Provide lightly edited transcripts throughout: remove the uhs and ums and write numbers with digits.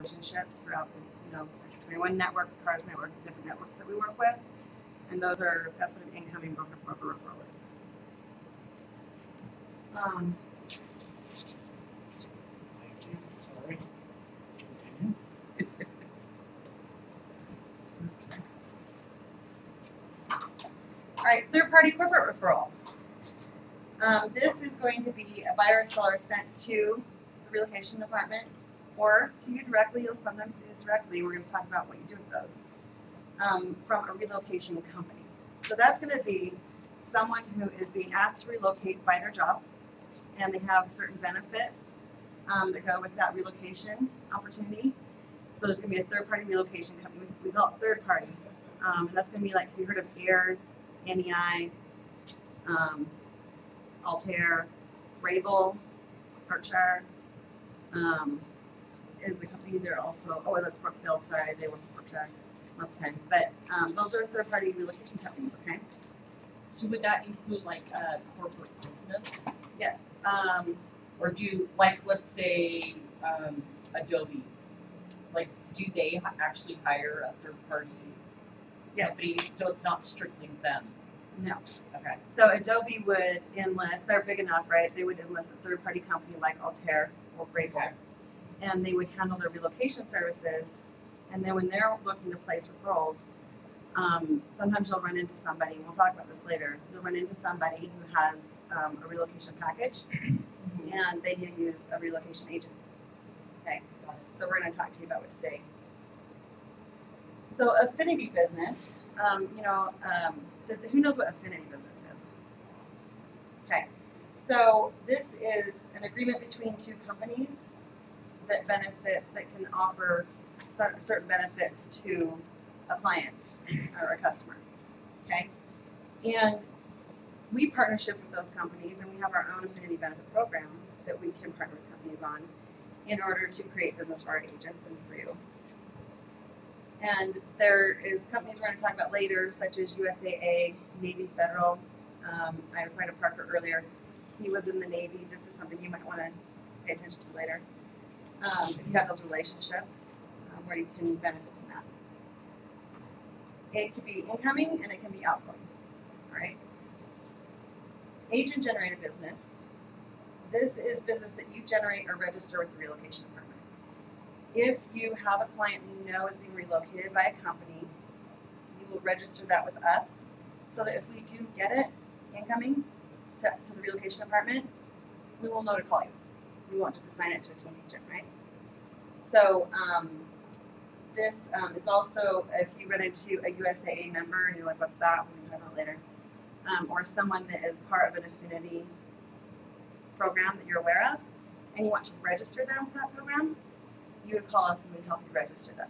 relationships throughout the Century 21 network, the Cars network, the different networks that we work with, and that's what an incoming broker referral is. Thank you. Sorry. Continue. All right, third-party corporate referral. This is going to be a buyer or seller sent to the relocation department or to you directly. You'll sometimes see this directly. We're going to talk about what you do with those from a relocation company. So that's going to be someone who is being asked to relocate by their job, and they have certain benefits that go with that relocation opportunity. So there's going to be a third-party relocation company. We call it third-party, and that's going to be like, have you heard of Ayers, NEI, Altair, Rabel, Berkshire, is the company. They're also, oh, that's Brookfield, sorry, they work with Berkshire most of the time. But those are third-party relocation companies, okay? So would that include like a corporate business? Yeah. Or do, like, let's say Adobe, like, do they actually hire a third-party company? So it's not strictly them? No. Okay. So Adobe would enlist, they're big enough, right? They would enlist a third-party company like Altair or Rabel, Okay. and they would handle their relocation services. And then when they're looking to place referrals, sometimes you'll run into somebody, and we'll talk about this later, you'll run into somebody who has a relocation package, and they need to use a relocation agent. Okay, so we're going to talk to you about what to say. So affinity business, who knows what affinity business is? Okay, so this is an agreement between two companies that can offer certain benefits to a client or a customer. Okay, and we partnership with those companies, and we have our own affinity benefit program that we can partner with companies on in order to create business for our agents and for you. And there is companies we're going to talk about later, such as USAA, Navy Federal. I was talking to Parker earlier. He was in the Navy. This is something you might want to pay attention to later. If you have those relationships where you can benefit from that. It can be incoming and it can be outgoing. All right. Agent-generated business. This is business that you generate or register with the relocation department. If you have a client you know is being relocated by a company, you will register that with us so that if we do get it incoming to the relocation department, we will know to call you. We won't just assign it to a team agent, right? So this is also if you run into a USAA member and you're like, what's that? We're going to talk about later. Or someone that is part of an affinity program that you're aware of, and you want to register them for that program, you would call us and we'd help you register them.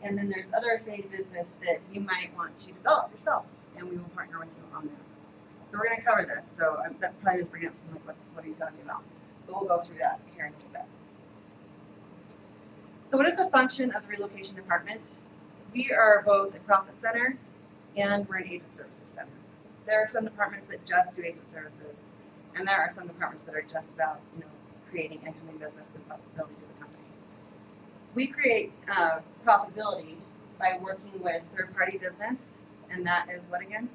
And then there's other affinity business that you might want to develop yourself, and we will partner with you on that. So we're going to cover this. So that probably just bring up some like, what are you talking about? But we'll go through that here in a little bit. So what is the function of the relocation department? We are both a profit center and we're an agent services center. There are some departments that just do agent services, and there are some departments that are just about creating incoming business and profitability to the company. We create profitability by working with third-party business, and that is what again?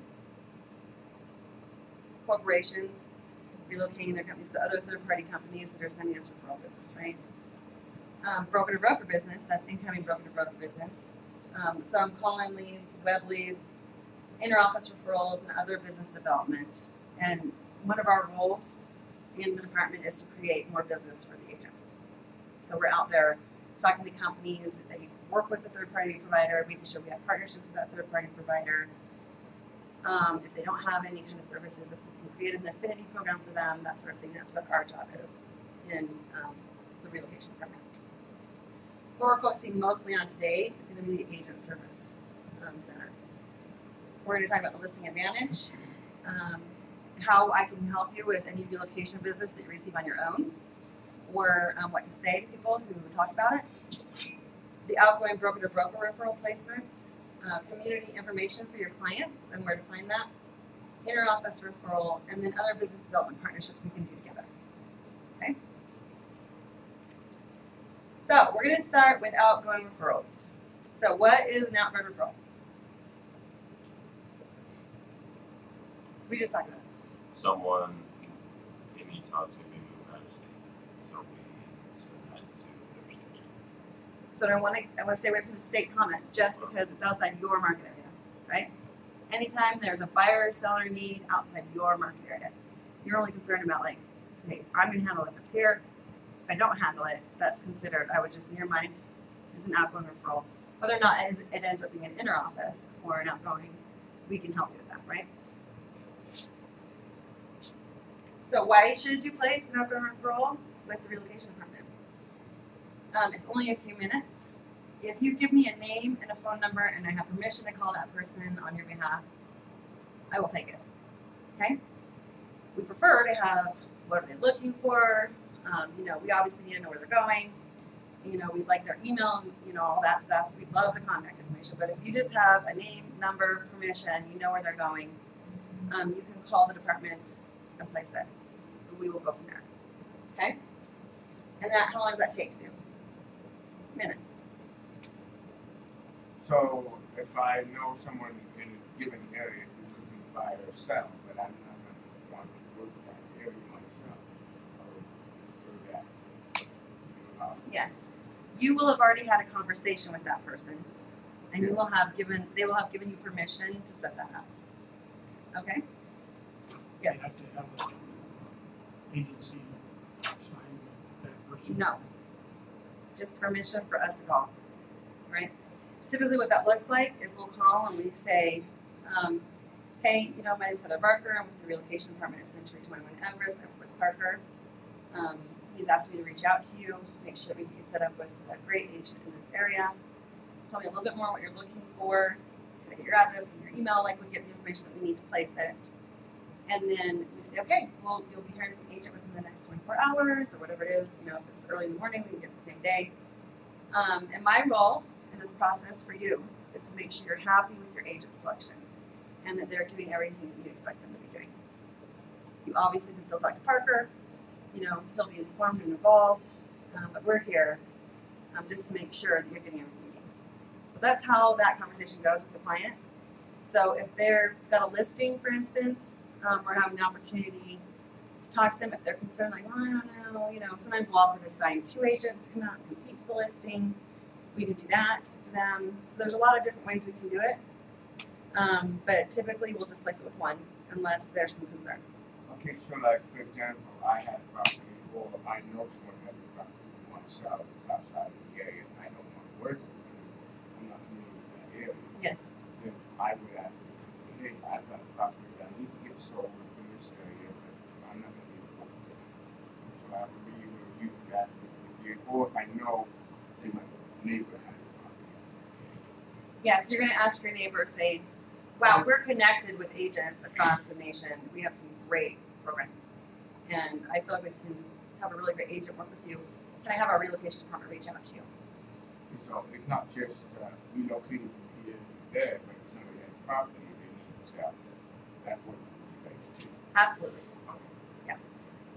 Corporations relocating their companies to other third-party companies that are sending us referral business, right? Broker-to-broker business, that's incoming broker-to-broker business. Some call-in leads, web leads, inter-office referrals, and other business development. And one of our roles in the department is to create more business for the agents. So we're out there talking to companies that they work with a third-party provider, making sure we have partnerships with that third-party provider. If they don't have any kind of services, if we can create an affinity program for them, that sort of thing, that's what our job is in the relocation department. What we're focusing mostly on today is going to be the agent service center. We're going to talk about the listing advantage, how I can help you with any relocation business that you receive on your own, or what to say to people who talk about it, the outgoing broker-to-broker referral placements, community information for your clients and where to find that, inter-office referral, and then other business development partnerships we can do together. Okay? So we're going to start with outgoing referrals. So what is an outgoing referral? We just talked about it. Someone in each house who maybe moved out of state. So we send that to their state. So I want to stay away from the state comment just because it's outside your market area, right? Anytime there's a buyer or seller need outside your market area, you're only concerned about like, hey, I'm going to handle it if it's here. If I don't handle it, that's considered, I would just in your mind, is an outgoing referral. Whether or not it ends up being an inner office or an outgoing, we can help you with that, right? So why should you place an outgoing referral with the relocation department? It's only a few minutes. If you give me a name and a phone number and I have permission to call that person on your behalf, I will take it. Okay? We prefer to have what are they looking for. We obviously need to know where they're going. We'd like their email, all that stuff. We'd love the contact information. But if you just have a name, number, permission, you know where they're going, you can call the department and place it. We will go from there. Okay? And how long does that take to do? Minutes. So if I know someone in a given area who's looking to buy or sell, but I'm not going to want to work that area myself, I would prefer that. Yes. You will have already had a conversation with that person, and they will have given you permission to set that up. Okay? Yes. They have to have an agency sign with that person. No. Just permission for us to call. Right? Typically what that looks like is we'll call and we say, hey, my name's Heather Barker. I'm with the relocation department at Century 21 Everest. I'm with Parker. He's asked me to reach out to you, make sure that we get you set up with a great agent in this area. Tell me a little bit more what you're looking for. Can I get your address, get your email, we get the information that we need to place it. And then we say, okay, well, you'll be hearing from the agent within the next 24 hours or whatever it is. If it's early in the morning, we can get it the same day. And my role in this process for you is to make sure you're happy with your agent selection and that they're doing everything that you expect them to be doing. You obviously can still talk to Parker. He'll be informed and involved, but we're here just to make sure that you're getting everything you need. So that's how that conversation goes with the client. So if they've got a listing, for instance, we're having the opportunity to talk to them if they're concerned, like, well, I don't know, sometimes we'll offer to assign 2 agents to come out and compete for the listing. We can do that for them. So there's a lot of different ways we can do it. But typically we'll just place it with one unless there's some concerns. Okay, so like for example, I had property, or I know someone had a property who wants to sell it's outside of the area, and I don't want to work with it because I'm not familiar with that area. Yes. Then I would ask them to say, hey, I've got a property that I need to get sold in this area, but I'm not going to be able to work with it. So I would be able to use that with you, or if I know that my neighbor has a property. Yes, you're going to ask your neighbor, say, wow, we're connected with agents across the nation. We have some great programs. And I feel like we can have a really great agent work with you. Can I have our relocation department reach out to you? And so it's not just relocating from here to there, but if somebody has property they need to sell, that works with you guys too. Absolutely. Yeah.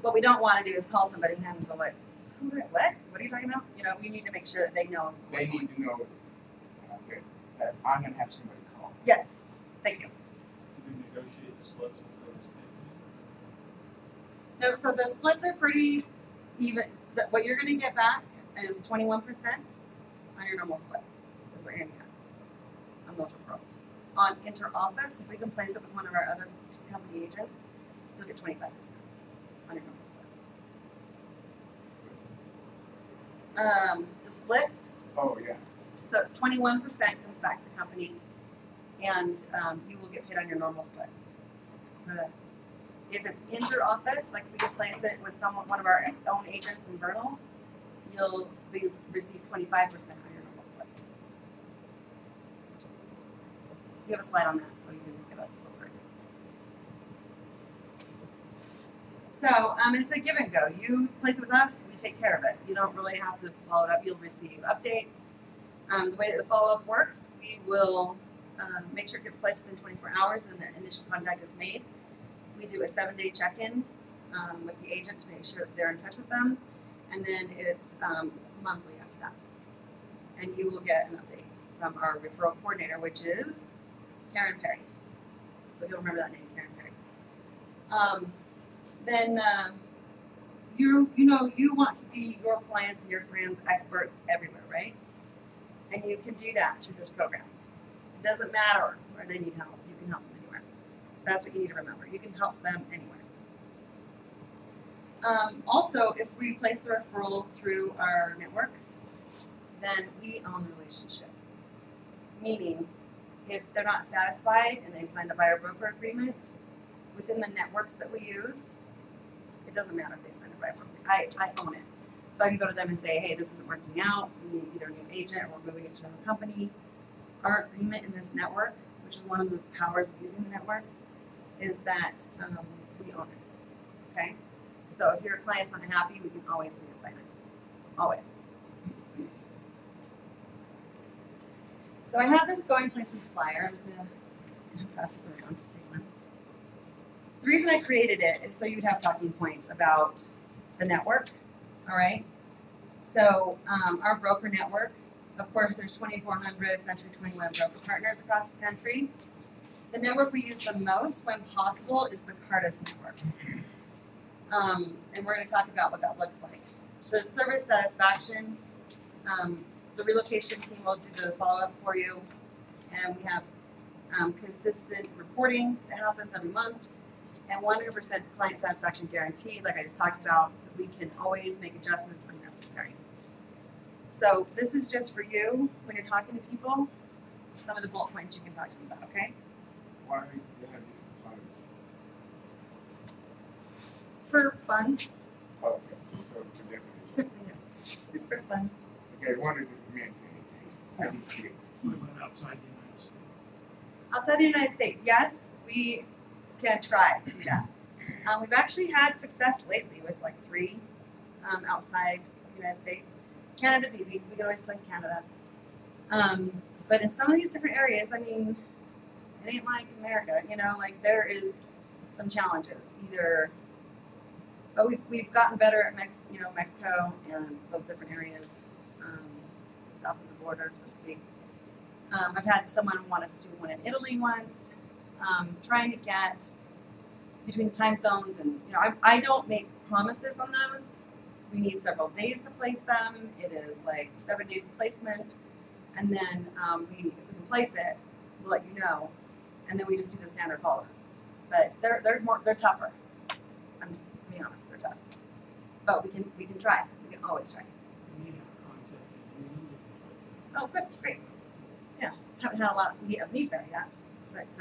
What we don't want to do is call somebody and have them go like, who, what? What are you talking about? We need to make sure that they know. They need to know that I'm going to have somebody call. Yes. Thank you. Do we negotiate the splits with Everest? No, so the splits are pretty even. What you're going to get back is 21% on your normal split. That's what you're going to get on those referrals. On inter-office, if we can place it with one of our other company agents, you'll get 25% on your normal split. The splits, Oh, yeah. so it's 21% comes back to the company, and you will get paid on your normal split. Whatever that is. If it's inter-office, like if we can place it with one of our own agents in Vernal, you'll receive 25% on your normal split. You have a slide on that, so you can get a closer. So it's a give and go. You place it with us, we take care of it. You don't really have to follow it up. You'll receive updates. The way that the follow-up works, we will make sure it gets placed within 24 hours and the initial contact is made. We do a 7-day check-in with the agent to make sure that they're in touch with them. And then it's monthly after that. And you will get an update from our referral coordinator, which is Karen Perry. So you'll remember that name, Karen Perry. Then you want to be your clients and your friends experts everywhere, right? And you can do that through this program. It doesn't matter where they need help. You can help them anywhere. That's what you need to remember. You can help them anywhere. Also, if we place the referral through our networks, then we own the relationship. Meaning, if they're not satisfied and they've signed a buyer broker agreement within the networks that we use, it doesn't matter if they signed a buyer broker. I own it. So I can go to them and say, hey, this isn't working out. We need either a new agent or we're moving it to another company. Our agreement in this network, which is one of the powers of using the network, is that we own it. Okay? So if your client's not happy, we can always reassign it. Always. So I have this Going Places flyer. I'm just going to pass this around. Just take one. The reason I created it is so you'd have talking points about the network. All right? So our broker network, of course, there's 2,400 Century 21 broker partners across the country. The network we use the most when possible is the Cardis network. And we're going to talk about what that looks like. The service satisfaction, the relocation team will do the follow-up for you. And we have consistent reporting that happens every month. And 100% client satisfaction guarantee, like I just talked about, that we can always make adjustments when necessary. So this is just for you when you're talking to people, some of the bullet points you can talk to me about, okay? Why do they have different plans? For fun. Oh, okay, just for definition. Yeah, just for fun. Okay, one of the men, I didn't see it. What about outside the United States? Outside the United States, yes, we can try to do that. We've actually had success lately with like 3 outside the United States. Canada's easy. We can always place Canada. But in some of these different areas, I mean, it ain't like America, like there is some challenges. But we've gotten better at Mexico and those different areas south of the border, so to speak. I've had someone want us to do one in Italy once, trying to get between time zones, and I don't make promises on those. We need several days to place them. It is like 7 days to placement, and then if we can place it, we'll let you know, and then we just do the standard follow-up. But they're tougher. I'm just being honest, they're tough. But we can try. We can always try. We have contacted you. Oh, good, great. Yeah, haven't had a lot of need there yet, but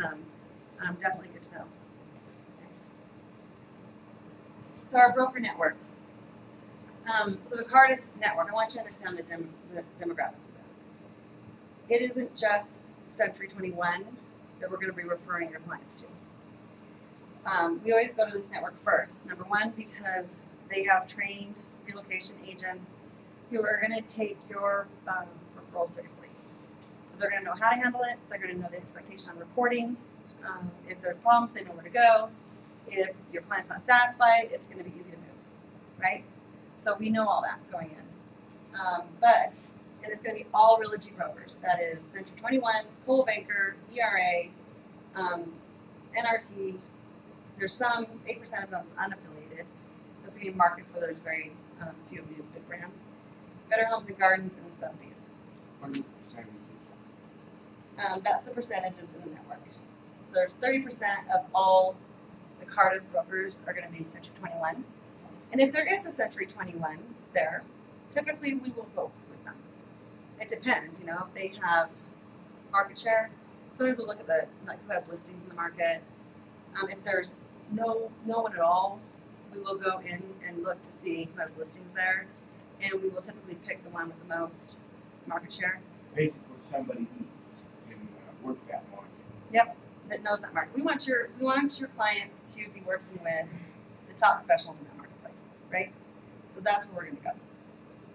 definitely good to know. So our broker networks. So the Cardis network, I want you to understand the demographics of that. It isn't just Century 21 that we're going to be referring your clients to. We always go to this network first. Number one, because they have trained relocation agents who are going to take your referral seriously. So they're going to know how to handle it. They're going to know the expectation on reporting. If there are problems, they know where to go. If your client's not satisfied, it's going to be easy to move, right? So we know all that going in. And it's going to be all Realogy brokers. That is Century 21, Coldwell Banker, ERA, NRT. There's 8% of them is unaffiliated. Those are going to be markets where there's very few of these big brands. Better Homes and Gardens and Sotheby's. 100%. That's the percentages in the network. So there's 30% of all the Cardis brokers are going to be Century 21. And if there is a Century 21 there, typically we will go with them. It depends, if they have market share. Sometimes we'll look at who has listings in the market. If there's no one at all, we will go in and look to see who has listings there, and we will typically pick the one with the most market share. Basically, somebody who can work that market. Yep, that knows that market. We want your clients to be working with the top professionals in that marketplace, right? So that's where we're going to go.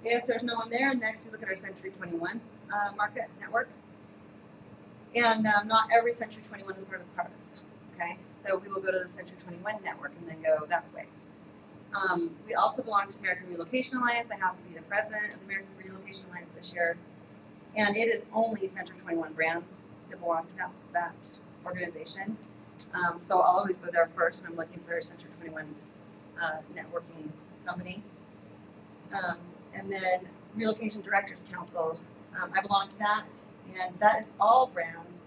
If there's no one there, next we look at our Century 21 market network, and not every Century 21 is part of Cardis. Okay, so we will go to the Century 21 network and then go that way. We also belong to American Relocation Alliance. I happen to be the president of the American Relocation Alliance this year. And it is only Century 21 brands that belong to that organization. So I'll always go there first when I'm looking for a Century 21 networking company. And then Relocation Directors Council, I belong to that. And that is all brands,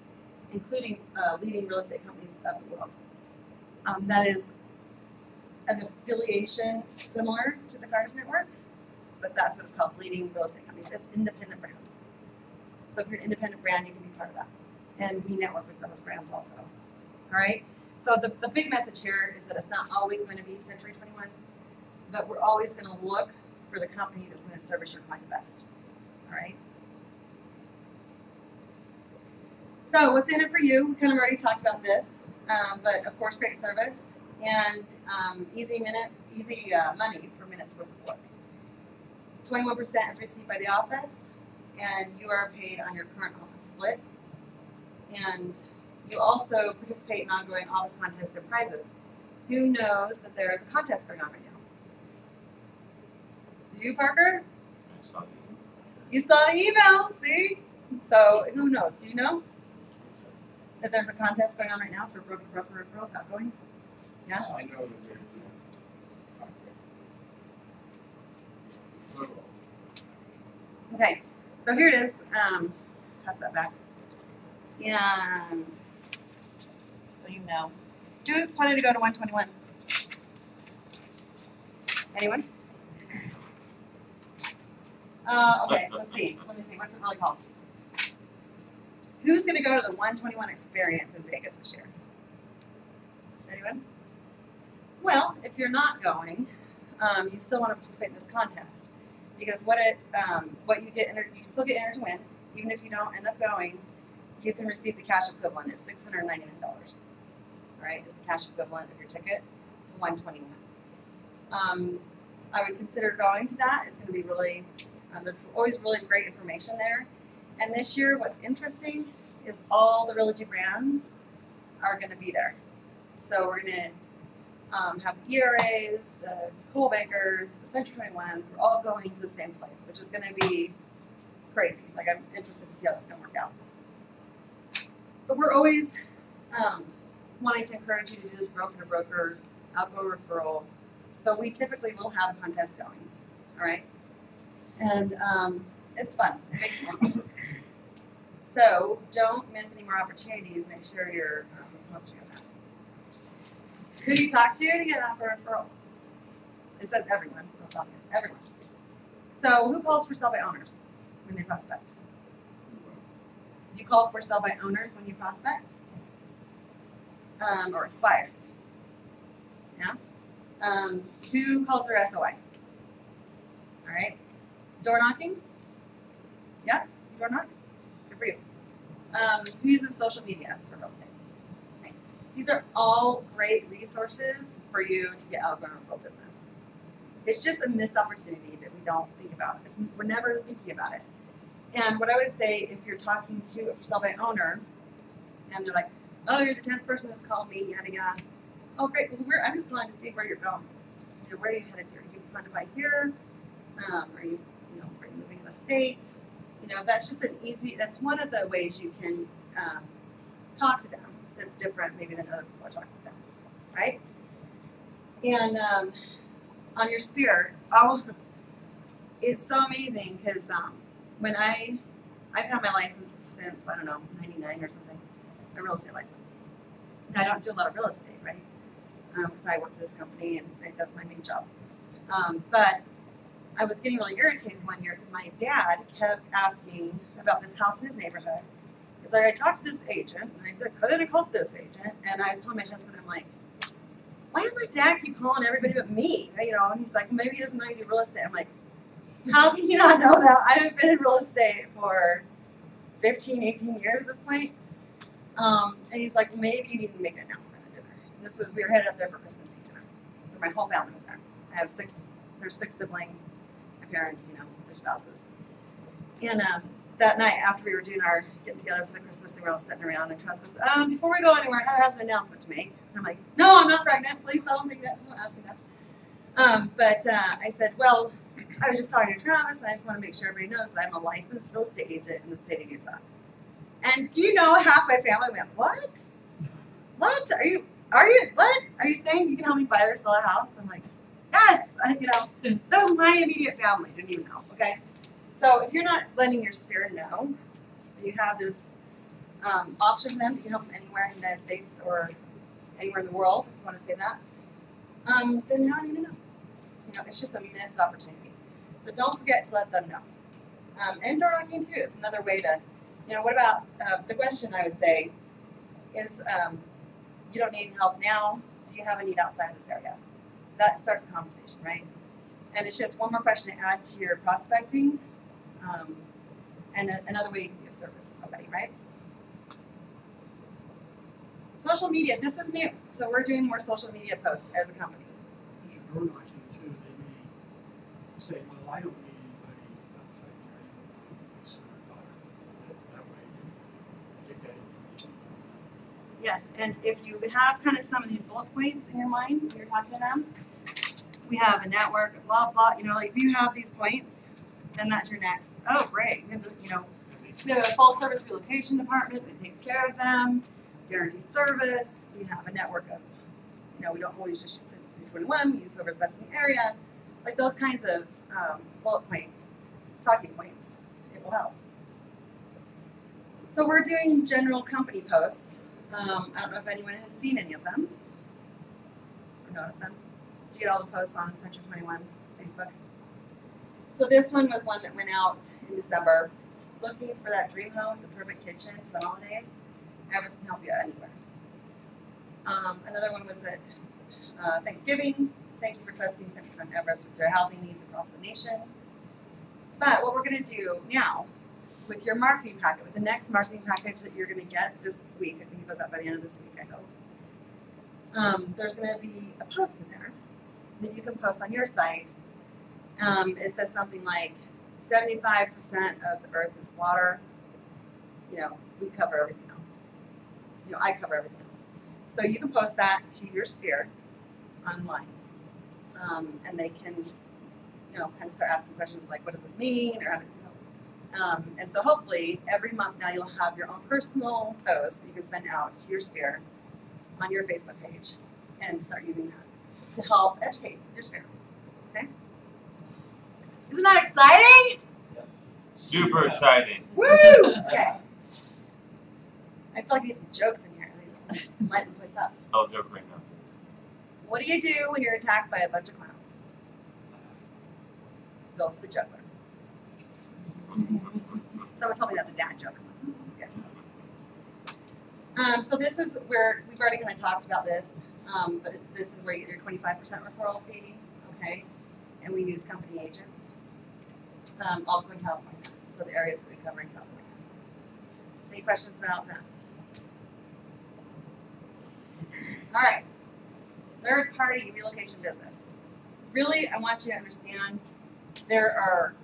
including leading real estate companies of the world. That is an affiliation similar to the Carter's Network, but that's what it's called, leading real estate companies. It's independent brands. So if you're an independent brand, you can be part of that. And we network with those brands also. All right? So the big message here is that it's not always going to be Century 21, but we're always going to look for the company that's going to service your client best. All right? So what's in it for you? We kind of already talked about this, but of course, great service and easy money for minutes worth of work. 21% is received by the office, and you are paid on your current office split. And you also participate in ongoing office contests and prizes. Who knows that there is a contest going on right now? Do you, Parker? I saw the You saw the email, see? So who knows? Do you know that there's a contest going on right now for broker referrals outgoing? Yeah? I know that there's a contract. Football. Okay, so here it is. Let's pass that back. And so you know, who's planning to go to 121? Anyone? Okay, let's see. Let me see. What's it really called? Who's going to go to the 121 experience in Vegas this year? Anyone? Well, if you're not going, you still want to participate in this contest because what you get, you still get entered to win. Even if you don't end up going, you can receive the cash equivalent. It's $699. All right, it's the cash equivalent of your ticket to 121. I would consider going to that. It's going to be really, there's always really great information there. And this year, what's interesting is all the Realogy brands are going to be there. So we're going to have the ERAs, the Coal Bankers, the Century 21s. We're all going to the same place, which is going to be crazy. Like, I'm interested to see how that's going to work out. But we're always wanting to encourage you to do this broker-to-broker outgoing referral. So we typically will have a contest going, all right? And it's fun. It makes it more fun. So don't miss any more opportunities. Make sure you're posting on that. Who do you talk to get an offer referral? It says everyone. It's obvious. Everyone. So who calls for sell-by owners when they prospect? Do you call for sell-by owners when you prospect? Or expireds? Yeah? Who calls their SOI? All right. Door knocking? Yeah? Door knock? Good for you. Who uses social media for real estate? Okay. These are all great resources for you to get outgoing referral business. It's just a missed opportunity that we don't think about. We're never thinking about it. And what I would say, if you're talking to a sell-by owner, and they're like, oh, you're the 10th person that's called me, yada, yada. Oh, great. Well, I'm just calling to see where you're going. You know, where are you headed to? Are you planning to buy here? Are you moving in a state? You know, that's just that's one of the ways you can talk to them that's different maybe than other people are talking to them, right? And on your sphere, it's so amazing because when I've had my license since, I don't know, 99 or something, my real estate license. And I don't do a lot of real estate, right? Because I work for this company and that's my main job. But I was getting really irritated one year because my dad kept asking about this house in his neighborhood. It's like, I talked to this agent, and I called this agent, and I was telling my husband, I'm like, why does my dad keep calling everybody but me? You know, and he's like, maybe he doesn't know you do real estate. I'm like, how can you not know that? I haven't been in real estate for 15, 18 years at this point. And he's like, maybe you need to make an announcement at dinner. And we were headed up there for Christmas Eve dinner. My whole family was there. There's 6 siblings, my parents, you know, their spouses. And that night after we were doing our getting together for the Christmas thing, we were all sitting around and Travis goes, before we go anywhere, Heather has an announcement to make. And I'm like, no, I'm not pregnant. Please don't think that. Just don't ask me that. But I said, well, I was just talking to Travis, and I just want to make sure everybody knows that I'm a licensed real estate agent in the state of Utah. And do you know, half my family went, what? What? Are you, what? Are you saying you can help me buy or sell a house? I'm like, yes. That was my immediate family. Didn't even know. Okay. So if you're not letting your sphere know that you have this option for them, you can help them anywhere in the United States or anywhere in the world, if you want to say that, then now I need to know. It's just a missed opportunity. So don't forget to let them know. And door knocking too. It's another way to, what about the question I would say is, you don't need any help now. Do you have a need outside of this area? That starts a conversation, right? And it's just one more question to add to your prospecting, and another way you can be of service to somebody, right? Social media, this is new. So we're doing more social media posts as a company. As you're door knocking too, they may say, well, I don't need anybody outside the area, my son or daughter. That way you get that information from them. Yes, and if you have kind of some of these bullet points in your mind when you're talking to them, we have a network, blah, blah, like if you have these points, then that's your next, oh, great. We have a full service relocation department that takes care of them, guaranteed service. We have a network of, we don't always just use 321, we use whoever's best in the area. Like those kinds of bullet points, talking points, it will help. So we're doing general company posts. I don't know if anyone has seen any of them or noticed them. Do you get all the posts on Century 21 Facebook? So this one was one that went out in December, looking for that dream home, the perfect kitchen for the holidays. Everest can help you anywhere. Another one was that Thanksgiving. Thank you for trusting Century 21 Everest with your housing needs across the nation. But what we're going to do now with your marketing packet, with the next marketing package that you're going to get this week, I think it goes out by the end of this week, I hope. There's going to be a post in there that you can post on your site. It says something like 75% of the earth is water. We cover everything else. I cover everything else. So you can post that to your sphere online. And they can, kind of start asking questions like, what does this mean? Or, and so hopefully every month now you'll have your own personal post that you can send out to your sphere on your Facebook page and start using that to help educate your sphere. Okay? Isn't that exciting? Super exciting. Woo! Okay. I feel like I need some jokes in here. Lighten the place up. I'll joke right now. What do you do when you're attacked by a bunch of clowns? Go for the juggler. Someone told me that's a dad joke. That's good. So this is where we've already kind of talked about this, but this is where you get your 25% referral fee, okay? And we use company agents. Also in California, so the areas that we cover in California. Any questions about that? All right. Third party relocation business. Really, I want you to understand there are,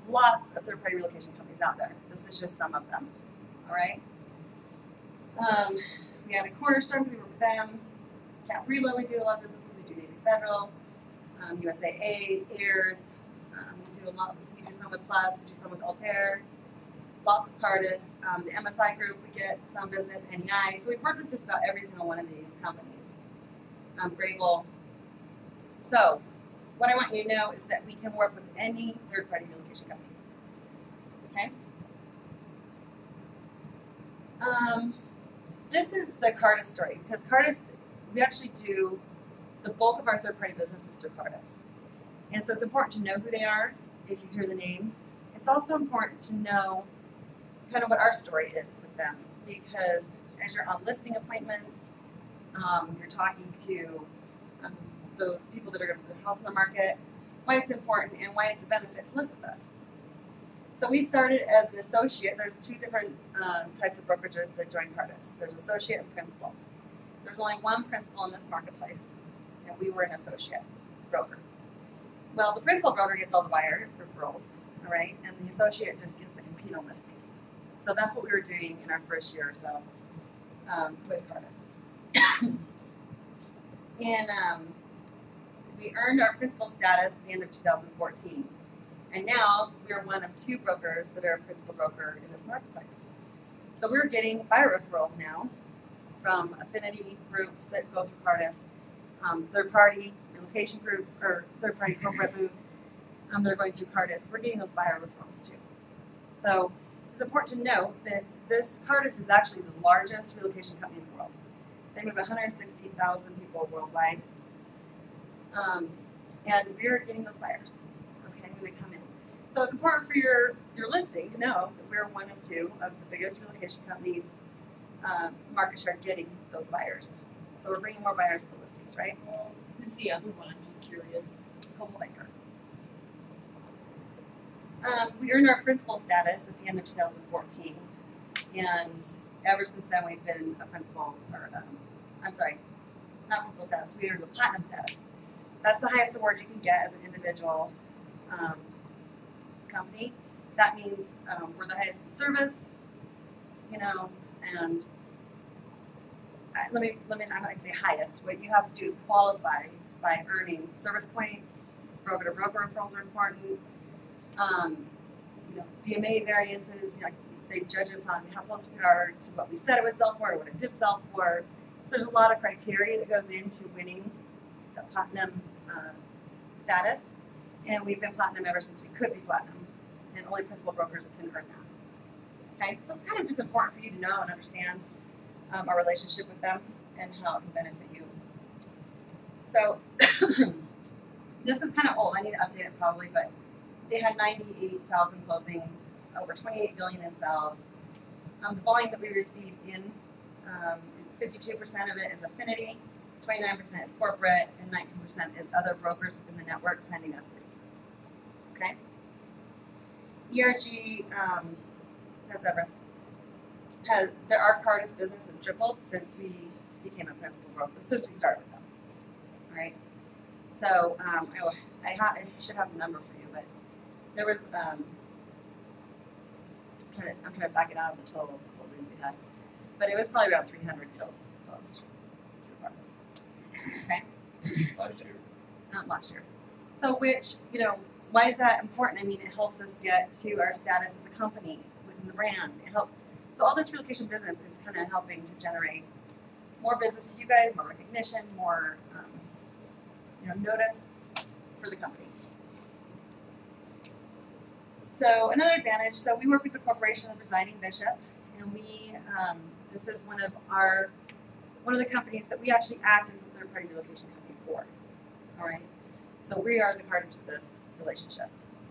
lots of third party relocation companies out there. This is just some of them. All right. We had a Cornerstone, we work with them. Cap Relo, we do a lot of business with. We do Navy Federal, USAA, Ayers. We do a lot. We do some with Plus. We do some with Altair. Lots of Cardis. The MSI group, we get some business. NEI. So we've worked with just about every single one of these companies. Grable. So what I want you to know is that we can work with any third-party relocation company. Okay. This is the Cardis story because Cardis, we actually do the bulk of our third-party business is through Cardis, and so it's important to know who they are if you hear the name. It's also important to know kind of what our story is with them because as you're on listing appointments, you're talking to those people that are going to put their house on the market, why it's important and why it's a benefit to list with us. So we started as an associate. There's two different types of brokerages that join Cardis. There's associate and principal. There's only one principal in this marketplace, and we were an associate broker. Well, the principal broker gets all the buyer referrals, all right, and the associate just gets to compete on listings. So that's what we were doing in our first year or so with Cardis. In we earned our principal status at the end of 2014. And now we're one of 2 brokers that are a principal broker in this marketplace. So we're getting buyer referrals now from affinity groups that go through Cardis, third-party relocation group or third-party corporate moves that are going through Cardis. We're getting those buyer referrals too. So it's important to note that this Cardis is actually the largest relocation company in the world. They move 160,000 people worldwide, and we're getting those buyers. Okay, when they come in. So it's important for your listing to know that we're one of 2 of the biggest relocation companies market share getting those buyers. So we're bringing more buyers to the listings, right? Who's the other one? I'm just curious. Coldwell Banker. We earned our principal status at the end of 2014, and ever since then we've been a principal, or I'm sorry, not principal status. We earned the platinum status. That's the highest award you can get as an individual company. That means we're the highest in service, you know, and I'm not going to say highest. What you have to do is qualify by earning service points. Broker to broker referrals are important. You know, BMA variances. You know, they judge us on how close we are to what we said it would sell for, or what it did sell for. So there's a lot of criteria that goes into winning the platinum status, and we've been platinum ever since we could be platinum, and only principal brokers can earn that. Okay, so it's kind of just important for you to know and understand our relationship with them and how it can benefit you. So this is kind of old. I need to update it probably, but they had 98,000 closings, over 28 billion in sales. The volume that we receive in, 52% of it is affinity, 29% is corporate, and 19% is other brokers within the network sending us leads. Okay? ERG, that's Everest, our Cardis business has tripled since we became a principal broker, since we started with them. All right? So I should have the number for you, but there was, I'm trying to back it out of the total closing we had, but it was probably around 300 deals closed through Cardis. Okay? Last year. Not last year. So which, you know, why is that important? I mean, it helps us get to our status as a company within the brand. It helps. So all this relocation business is kind of helping to generate more business to you guys, more recognition, more, you know, notice for the company. So another advantage, so we work with the corporation of the presiding bishop, and we, this is one of the companies that we actually act as the third-party relocation company for. All right, so we are the Cardis for this relationship,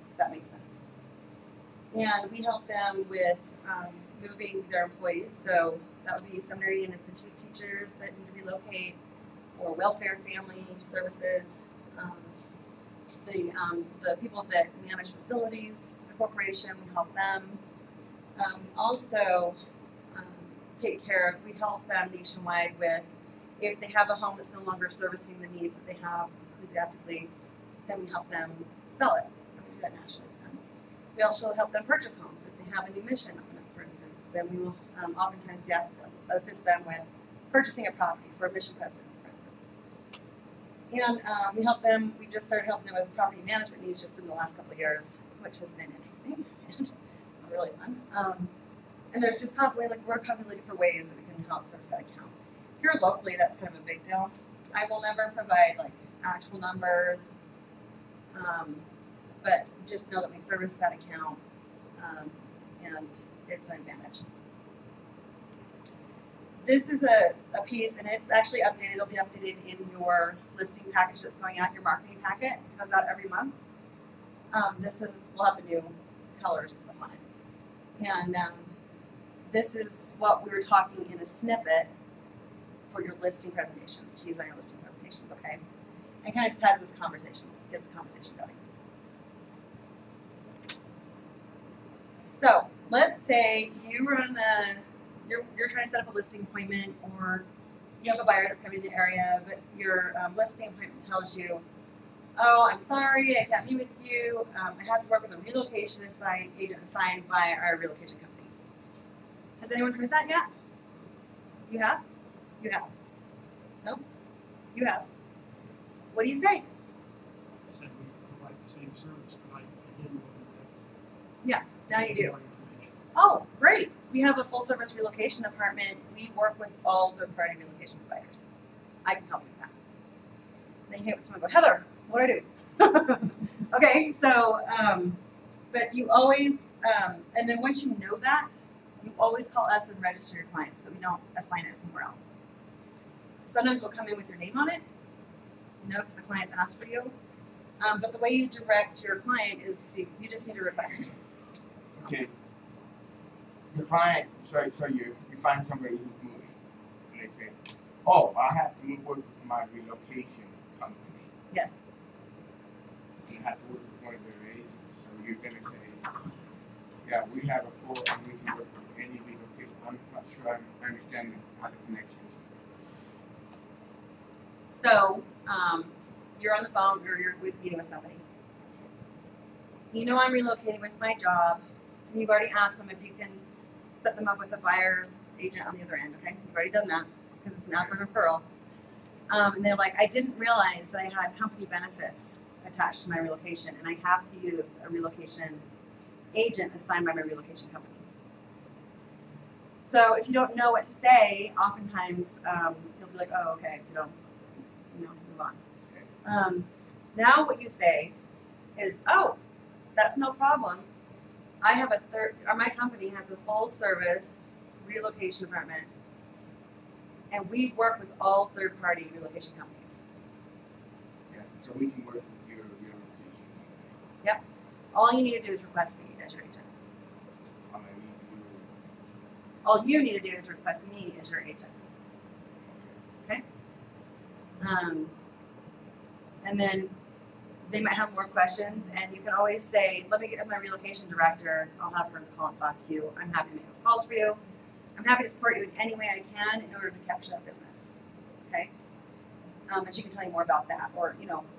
if that makes sense. And we help them with moving their employees, so that would be seminary and institute teachers that need to relocate, or welfare family services, the people that manage facilities, corporation, we help them. We also we help them nationwide with, if they have a home that's no longer servicing the needs that they have ecclesiastically, then we help them sell it. And we do that nationally for them. We also help them purchase homes. If they have a new mission open up, for instance, then we will oftentimes be asked to assist them with purchasing a property for a mission president, for instance. And we help them, we just started helping them with property management needs just in the last couple of years, which has been interesting and really fun. And there's just constantly, we're constantly looking for ways that we can help service that account. Here locally, that's kind of a big deal. I will never provide actual numbers, but just know that we service that account, and it's an advantage. This is a piece, and it's actually updated. It'll be updated in your listing package that's going out, your marketing packet. It goes out every month. We'll have the new colors and stuff on it. And this is what we were talking in a snippet for your listing presentations, to use on your listing presentations, okay? And kind of just has this conversation, gets the conversation going. So let's say you're trying to set up a listing appointment, or you have a buyer that's coming to the area, but your listing appointment tells you, oh, I'm sorry, I can't meet with you. I have to work with a relocation agent assigned by our relocation company. Has anyone heard that yet? You have? You have. No? You have. What do you say? the same service, but I didn't know that. Yeah, now you do. More information. Oh, great. We have a full service relocation department. We work with all third party relocation providers. I can help you with that. Then you hit with someone and go, Heather, what do I do? Okay, so, but you always, and then once you know that, you always call us and register your clients so we don't assign it somewhere else. Sometimes they'll come in with your name on it, because the client's asked for you. But the way you direct your client is you just need to request it. Okay. The client, so you find somebody who's moving, and they say, oh, I have to move with my relocation company. Yes. You have to work with one of their agents, so you're gonna say, yeah, we have a full, and we can work with any relocation. I'm not sure I understand how the connection is. So, you're on the phone or you're meeting with somebody. You know I'm relocating with my job, and you've already asked them if you can set them up with a buyer agent on the other end, okay? You've already done that because it's an outbound referral. And they're like, I didn't realize that I had company benefits attached to my relocation, and I have to use a relocation agent assigned by my relocation company. So if you don't know what to say, oftentimes you'll be like, oh, okay, move on. Now what you say is, oh, that's no problem. I have my company has a full service relocation department, and we work with all third party relocation companies. Yeah, so we can work with your relocation company. Yep. All you need to do is request me as your agent. All I need to do All you need to do is request me as your agent. okay. Okay? And then they might have more questions, and you can always say, let me get with my relocation director. I'll have her call and talk to you. I'm happy to make those calls for you. I'm happy to support you in any way I can in order to capture that business. Okay? And she can tell you more about that, or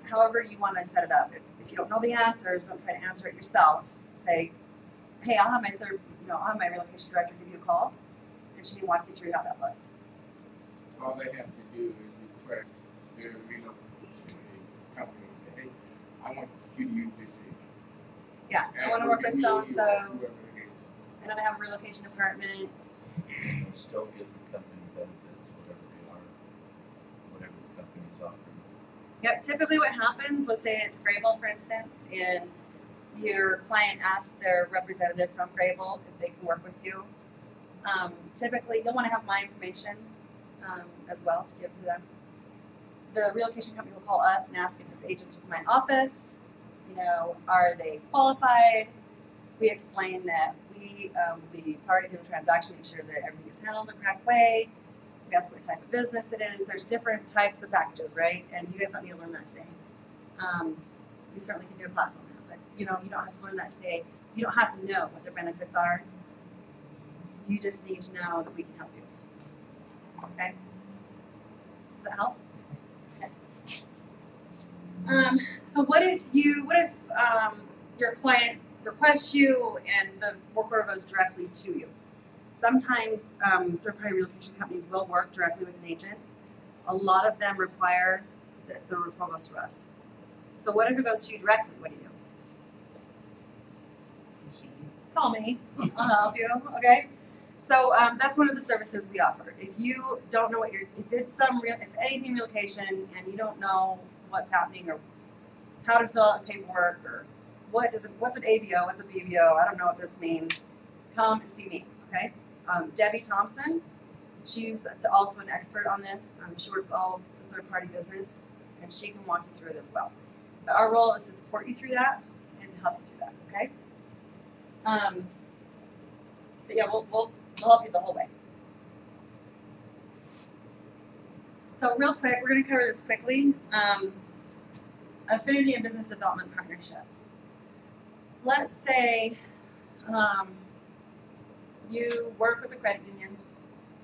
however you want to set it up. If you don't know the answers, don't try to answer it yourself. Say, hey, I'll have my relocation director give you a call, and she can walk you through how that looks. All they have to do is request their relocation company and say, hey, I want you to use this agent. Yeah, I And want to we'll work with give so you and so. whoever it is. I know they have a relocation department. And still give the company benefits, whatever they are, whatever the company's offering. Yep. Typically, what happens? Let's say it's Grable, for instance, and your client asks their representative from Grable if they can work with you. Typically, you'll want to have my information as well to give to them. The relocation company will call us and ask if this agent's with my office. Are they qualified? We explain that we will be party to the transaction, make sure that everything is handled the correct way. We ask what type of business it is. There's different types of packages, right? And you guys don't need to learn that today. We certainly can do a class on that, but you don't have to learn that today. You don't have to know what their benefits are. You just need to know that we can help you. Okay? Does that help? Okay. So what if your client requests you and the work order goes directly to you? Sometimes third-party relocation companies will work directly with an agent. A lot of them require that the referral goes through us. So what if it goes to you directly? What do you do? Call me. I'll help you. Okay. So that's one of the services we offer. If you don't know if anything relocation and you don't know what's happening or how to fill out the paperwork or what's an ABO, what's a BBO, I don't know what this means, come and see me. Okay. Debbie Thompson, she's also an expert on this. She works with all the third-party business, and she can walk you through it as well. But our role is to support you through that and to help you through that. Okay. But yeah, we'll help you the whole way. So real quick, we're going to cover this quickly. Affinity and business development partnerships. Let's say you work with a credit union,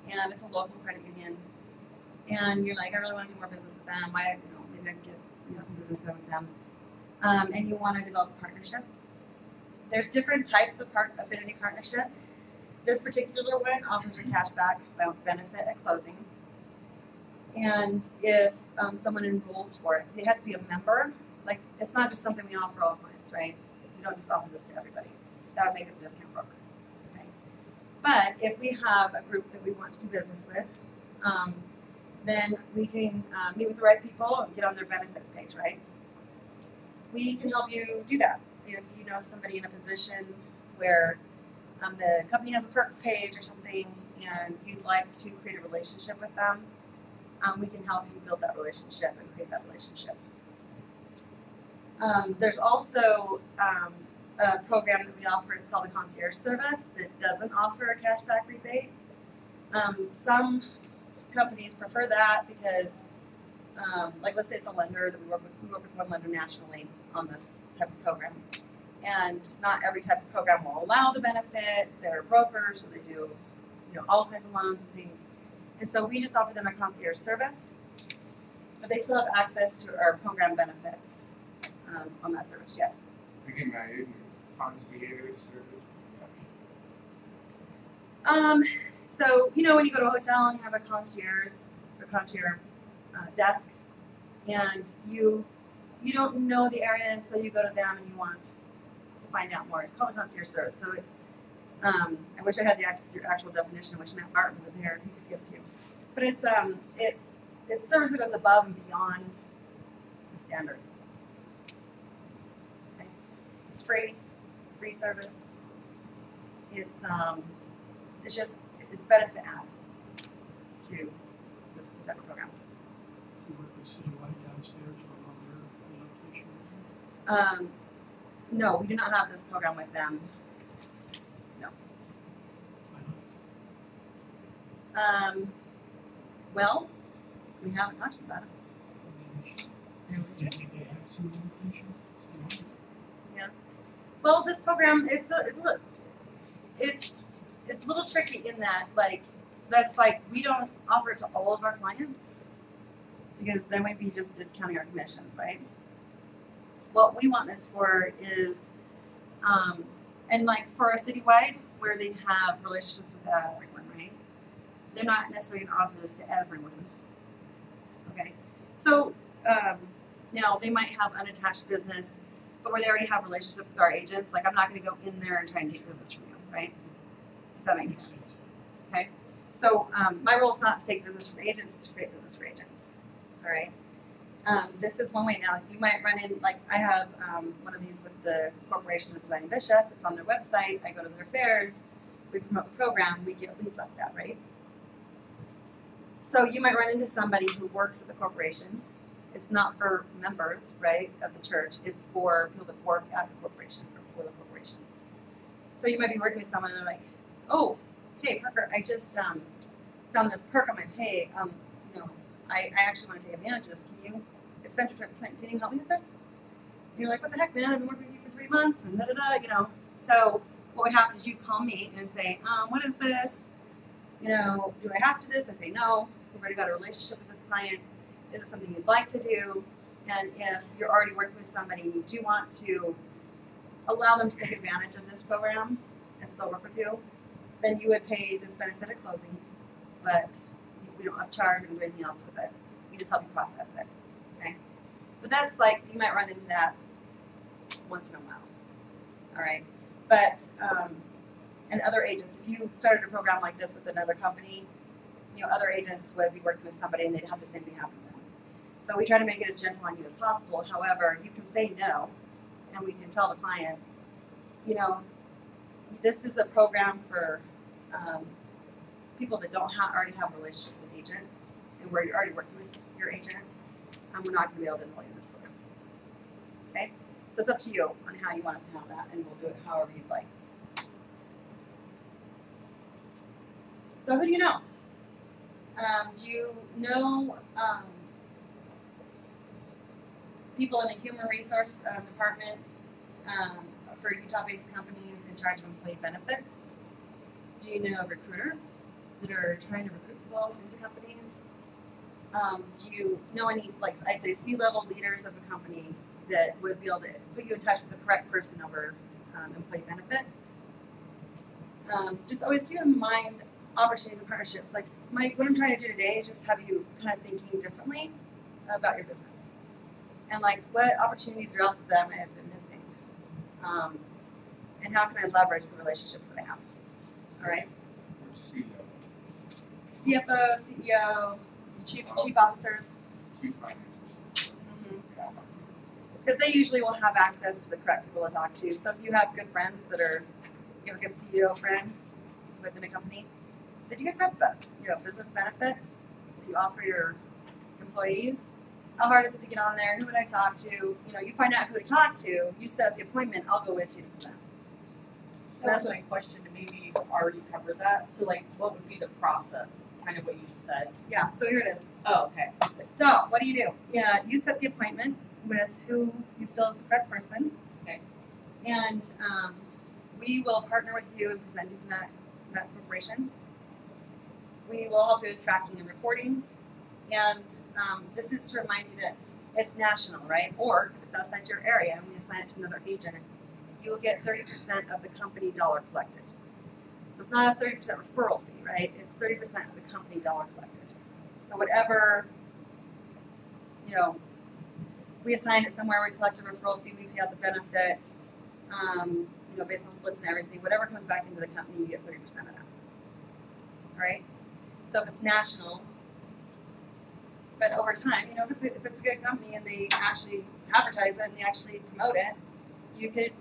and it's a local credit union, and you're like, I really want to do more business with them. Maybe I can get some business going with them, and you want to develop a partnership. There's different types of affinity partnerships. This particular one offers a cashback benefit at closing. And if someone enrolls for it, they have to be a member like it's not just something we offer all clients, right? We don't just offer this to everybody. That would make us a discount broker. Okay. But if we have a group that we want to do business with, then we can meet with the right people and get on their benefits page, right? We can help you do that. If you know somebody in a position where the company has a perks page or something and you'd like to create a relationship with them, we can help you build that relationship and create that relationship. There's also a program that we offer. It's called the concierge service that doesn't offer a cashback rebate. Some companies prefer that because, like, let's say it's a lender that we work with. We work with one lender nationally on this type of program, and not every type of program will allow the benefit. They're brokers, so they do, all kinds of loans and things. And so we just offer them a concierge service, but they still have access to our program benefits on that service. Yes. Forgive me, I didn't concierge service. So when you go to a hotel and you have a concierge desk, and you don't know the area, and so you go to them and you want to find out more. It's called a concierge service. So it's I wish I had the actual definition. I wish Matt Barton was here. He could give it to you. But it's service that goes above and beyond the standard. Okay, it's free. It's a free service. It's benefit add to this type of program. You work with Citywide downstairs on their relocation? No, we do not have this program with them. No. Why not? Well, we haven't talked about it. Maybe they have some limitations. Yeah. Well, this program it's a little tricky in that we don't offer it to all of our clients because then we'd be just discounting our commissions, right? What we want this for is, and like for our Citywide, where they have relationships with everyone, right? They're not necessarily going to offer this to everyone. Okay, so now they might have unattached business, but where they already have relationships with our agents, like I'm not going to go in there and try and take business from you, right? If that makes sense. Okay, so my role is not to take business from agents; it's to create business for agents. All right. This is one way. Now you might run in, like I have one of these with the Corporation of the Presiding Bishop. It's on their website. I go to their fairs. We promote the program. We get leads off that, right? So you might run into somebody who works at the corporation. It's not for members, right, of the church. It's for people that work at the corporation or for the corporation. So you might be working with someone and they're like, "Oh, hey Parker, I just found this perk on my pay. I actually want to take advantage of this. It's Central Trip. Can you help me with this?" And you're like, "What the heck, man? I've been working with you for 3 months and da-da-da, So what would happen is you'd call me and say, "What is this? Do I have to do this?" I say, "No. We've already got a relationship with this client. Is it something you'd like to do?" And if you're already working with somebody and you do want to allow them to take advantage of this program and still work with you, then you would pay this benefit at closing, but we don't upcharge and do anything else with it. We just help you process it. Okay? But that's like, you might run into that once in a while. All right? But, and other agents, if you started a program like this with another company, other agents would be working with somebody and they'd have the same thing happen to them. So we try to make it as gentle on you as possible. However, you can say no, and we can tell the client, this is a program for people that don't already have a relationship with the agent, and where you're already working with your agent, we're not going to be able to enroll you in this program. Okay? So it's up to you on how you want us to have that, and we'll do it however you'd like. So who do you know? Do you know people in the human resource department for Utah-based companies in charge of employee benefits? Do you know recruiters that are trying to recruit people into companies? Do you know any, I'd say, C-level leaders of a company that would be able to put you in touch with the correct person over employee benefits? Just always keep in mind opportunities and partnerships. What I'm trying to do today is just have you kind of thinking differently about your business. and like what opportunities are out there that I have been missing, and how can I leverage the relationships that I have. All right, Which C-level? CFO, CEO, chief officers. Chief Financial. Mm-hmm. Yeah. It's because they usually will have access to the correct people to talk to. So if you have good friends that are, you have a good CEO friend within a company, so do you guys have business benefits that you offer your employees? How hard is it to get on there? Who would I talk to? You find out who to talk to. You set up the appointment. I'll go with you to present. That was my question, and maybe you've already covered that. So, like, what would be the process? Kind of what you just said. Yeah. So here it is. Oh, okay. So what do? Yeah, you set the appointment with who you feel is the correct person. Okay. And we will partner with you in presenting to that corporation. We will help you with tracking and reporting. And this is to remind you that it's national, right? Or if it's outside your area and we assign it to another agent, you'll get 30% of the company dollar collected. So it's not a 30% referral fee, right? It's 30% of the company dollar collected. So whatever, we assign it somewhere, we collect a referral fee, we pay out the benefit, based on splits and everything. Whatever comes back into the company, you get 30% of that. All right? So if it's national, but over time, if it's a good company and they actually advertise it and they actually promote it, you could,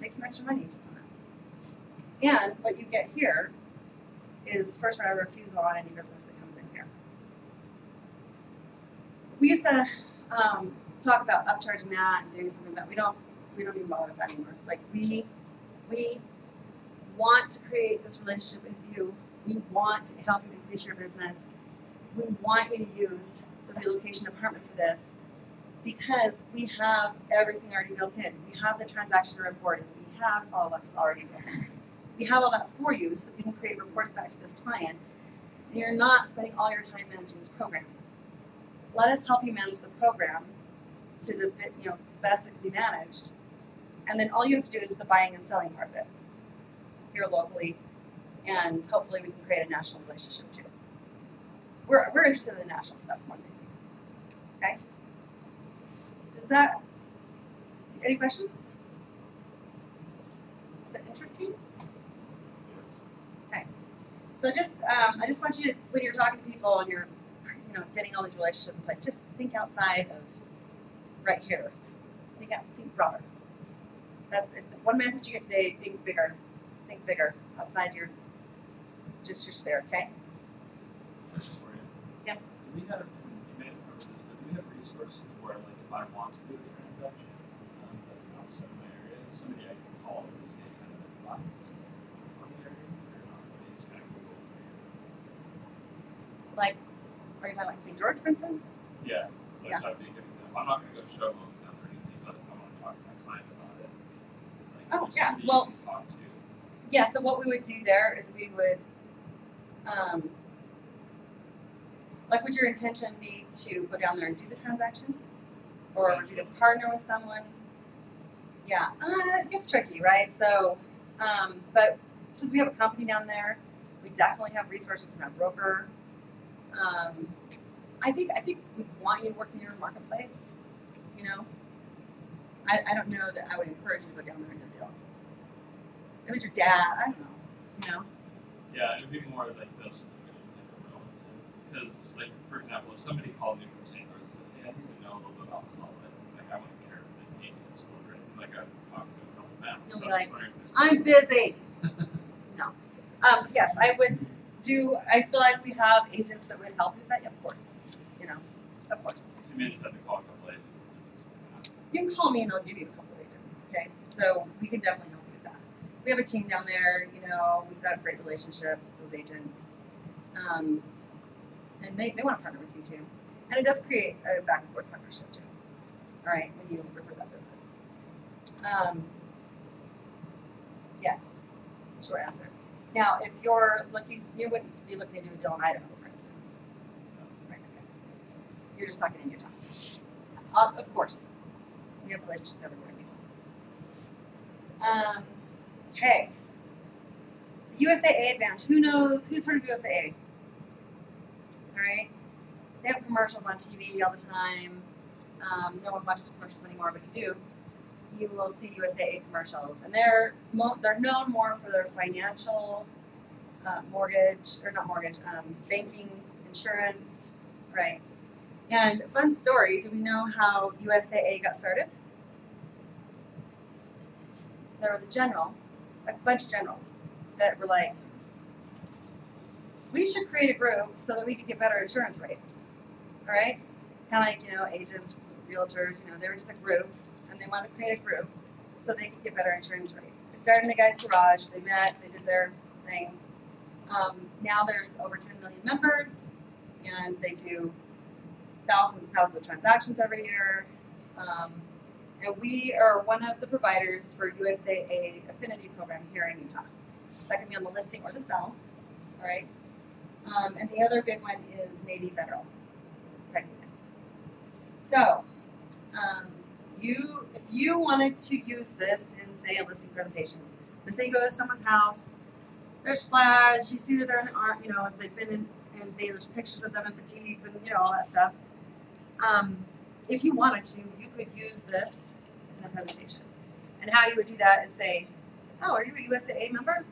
make some extra money just on that. And what you get here is first right of refusal on any business that comes in here. We used to talk about upcharging that and doing something that we don't even bother with that anymore. Like we want to create this relationship with you. We want to help you increase your business. We want you to use the relocation department for this because we have everything already built in. We have the transaction reporting. We have follow-ups already built in. We have all that for you so that you can create reports back to this client. And you're not spending all your time managing this program. Let us help you manage the program to the best it can be managed. And then all you have to do is the buying and selling part of it here locally. And hopefully we can create a national relationship too. We're interested in the national stuff more than anything. Okay? Is that any questions? Is that interesting? Okay. So I just want you to, when you're talking to people and you're getting all these relationships in place, just think outside of right here. Think broader. That's if the one message you get today, think bigger. Think bigger outside your sphere, okay? For you. Yes. Do we have, you may have covered this, but do we have resources where, like, if I want to do a transaction that's outside of my area, somebody I can call and say kind of advice on the area, or not? It's kind of Google for you. Like, are you talking like St. George, for instance? Yeah. Like, Yeah. that'd be a good example. I'm not going to go show loans down or anything, but I want to talk to my client about it. Like, Oh, just yeah. somebody Well, you can talk to. Yeah, so what we would do there is we would, would your intention be to go down there and do the transaction? Or would you to partner with someone? Yeah, it gets tricky, right? So, but since we have a company down there, we definitely have resources in our broker. I think we want you to work in your marketplace, I don't know that I would encourage you to go down there and do a deal. Maybe it's your dad, I don't know, Yeah, it would be more like those situations like a relative. Because, like, for example, if somebody called me from St. Louis and said, hey, I need to know a little bit about solid, like, I wouldn't care if they paid me a split rate. Like, I'd talk to a couple of them. You'll So be I was like, wondering if there's I'm busy. No. Yes, I feel like we have agents that would help with that, of course. Of course. You may just have to call a couple agents to just ask. You can call me and I'll give you a couple agents, okay? So we can definitely help you with that. We have a team down there, we've got great relationships with those agents. And they want to partner with you too. And it does create a back and forth partnership too. All right, when you refer that business. Yes, short answer. Now, if you're looking, you wouldn't be looking to do a deal in Idaho, for instance. Right, okay. You're just talking in Utah. Of course. We have relationships everywhere in Utah. Okay. The USAA Advantage. Who's heard of USAA? All right. They have commercials on TV all the time. No one watches commercials anymore, but if you do, you will see USAA commercials, and they're known more for their financial, mortgage or not mortgage, banking, insurance, right? And fun story. Do we know how USAA got started? There was a general, a bunch of generals that were like, we should create a group so that we could get better insurance rates. All right? Kind of like, agents, realtors, they were just a group, and they wanted to create a group so they could get better insurance rates. It started in a guy's garage. They met, they did their thing. Now there's over 10 million members, and they do thousands and thousands of transactions every year. And we are one of the providers for USAA Affinity Program here in Utah. That can be on the listing or the sell, all right? And the other big one is Navy Federal Credit Union. So, if you wanted to use this in, say, a listing presentation, let's say you go to someone's house, there's flags, you see that they're in the they've been in, and there's pictures of them in fatigues and, all that stuff. If you wanted to, you could use this in a presentation. And how you would do that is say, oh, are you a USAA member?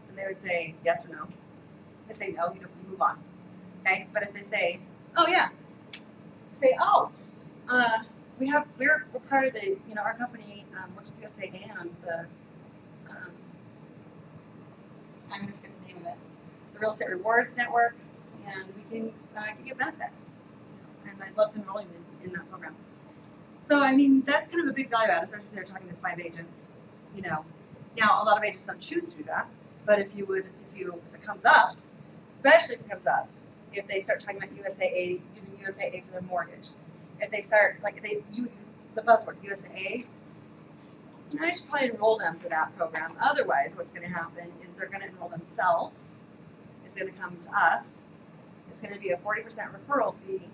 And they would say yes or no. If they say no, you move on. Okay? But if they say, oh yeah, say, oh, we're part of the, our company works with USAA on the, I'm going to forget the name of it, the Real Estate Rewards Network, and we can get you a benefit. And I'd love to enroll you in that program. So, that's kind of a big value add, especially if they're talking to 5 agents. Now, a lot of agents don't choose to do that, but if it comes up, especially if it comes up, if they start talking about USAA, using USAA for their mortgage, if they start, they use the buzzword USAA, I should probably enroll them for that program. Otherwise, what's going to happen is they're going to enroll themselves. It's going to come to us. It's going to be a 40% referral fee.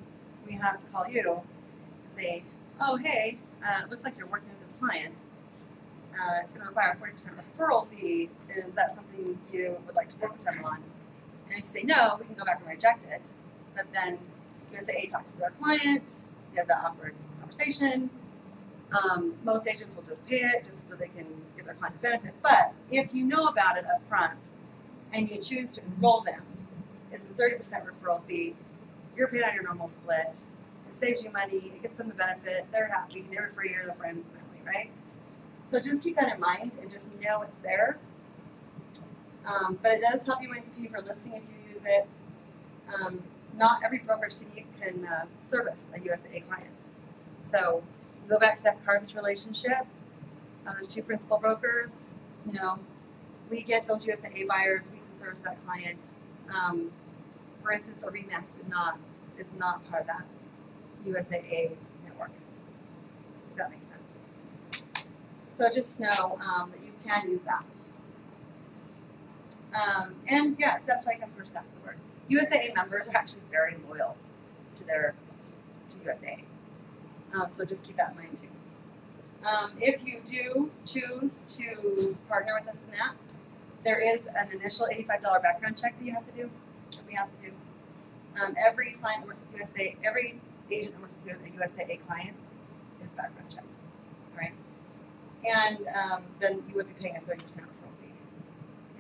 We have to call you and say, oh, hey, it looks like you're working with this client. It's going to require a 40% referral fee. Is that something you would like to work with them on? And if you say no, we can go back and reject it. But then USAA talks to their client. You have that awkward conversation. Most agents will just pay it just so they can get their client a benefit. But if you know about it up front and you choose to enroll them, it's a 30% referral fee. You're paid on your normal split. It saves you money. It gets them the benefit. They're happy. They're free. They're friends and family, right? So just keep that in mind and just know it's there. But it does help you when you for listing if you use it. Not every brokerage can service a USAA client. So go back to that Carvis relationship. Those 2 principal brokers, we get those USAA buyers. We can service that client. For instance, a RE/MAX is not part of that USAA network. If that makes sense. So just know that you can use that. And yeah, that's why customers pass the word. USAA members are actually very loyal to USAA. So just keep that in mind too. If you do choose to partner with us in that, there is an initial $85 background check that you have to do. That we have to do. Every client that works with USAA, every agent that works with a USAA client is background checked. All right. And then you would be paying a 30% referral fee.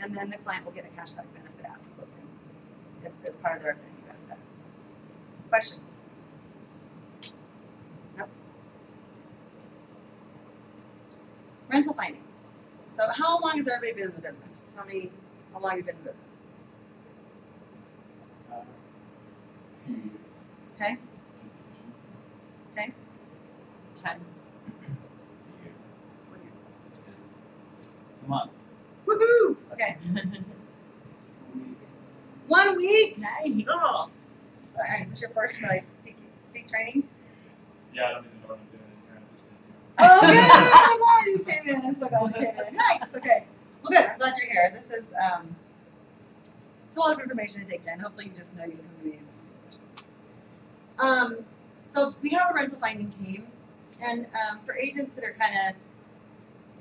And then the client will get a cashback benefit after closing as part of their affinity benefit. Questions? Nope. Rental finding. So how long has everybody been in the business? Tell me how long you've been in the business. A few years. Okay. Okay. 10. A month. Woohoo! Okay. 1 week? Nice. Oh. Sorry, is this your first peak training? Yeah, I don't even know what I'm doing in here. I'm just sitting here. Oh, good. I'm so glad you came in. I'm so glad you came in. Nice. Okay. Well, good. I'm glad you're here. This is it's a lot of information to take in. Hopefully, you just know you can come to me and questions. So we have a rental finding team, and for agents that are kind of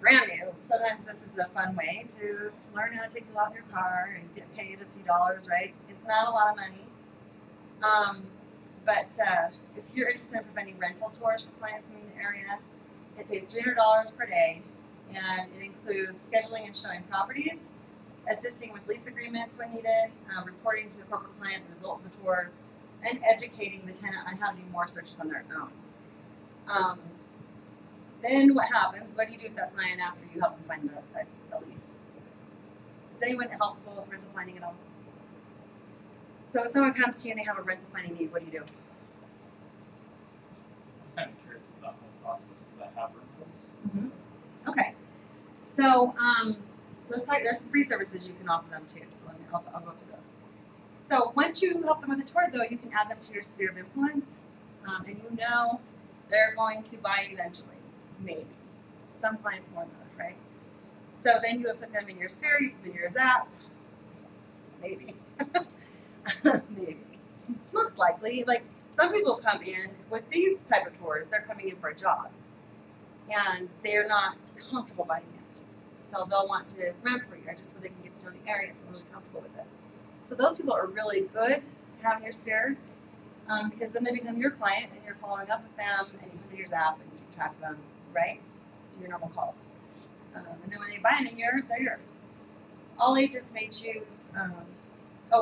brand new, sometimes this is a fun way to learn how to take you out in your car and get paid a few dollars. Right? It's not a lot of money. But if you're interested in providing rental tours for clients in the area, it pays $300 per day, and it includes scheduling and showing properties, assisting with lease agreements when needed, reporting to the corporate client the result of the tour, and educating the tenant on how to do more searches on their own. Then what happens? What do you do with that client after you help them find a lease? Does anyone help people with rental finding at all? So if someone comes to you and they have a rental finding need, what do you do? I'm kind of curious about the whole process because I have rentals. Mm-hmm. Okay. So there's some free services you can offer them too. So I'll go through those. So once you help them with a tour, though, you can add them to your sphere of influence, and you know they're going to buy eventually, maybe. Some clients more than others, right? So then you would put them in your sphere, you put them in your zap, maybe. Maybe. Most likely. Like, some people come in with these type of tours, they're coming in for a job, and they're not comfortable buying it. So they'll want to rent for a year just so they can get to know the area and feel really comfortable with it. So those people are really good to have in your sphere, because then they become your client and you're following up with them and you put in your zap and you keep track of them, right? Do your normal calls. And then when they buy in a year, they're yours. All agents may choose,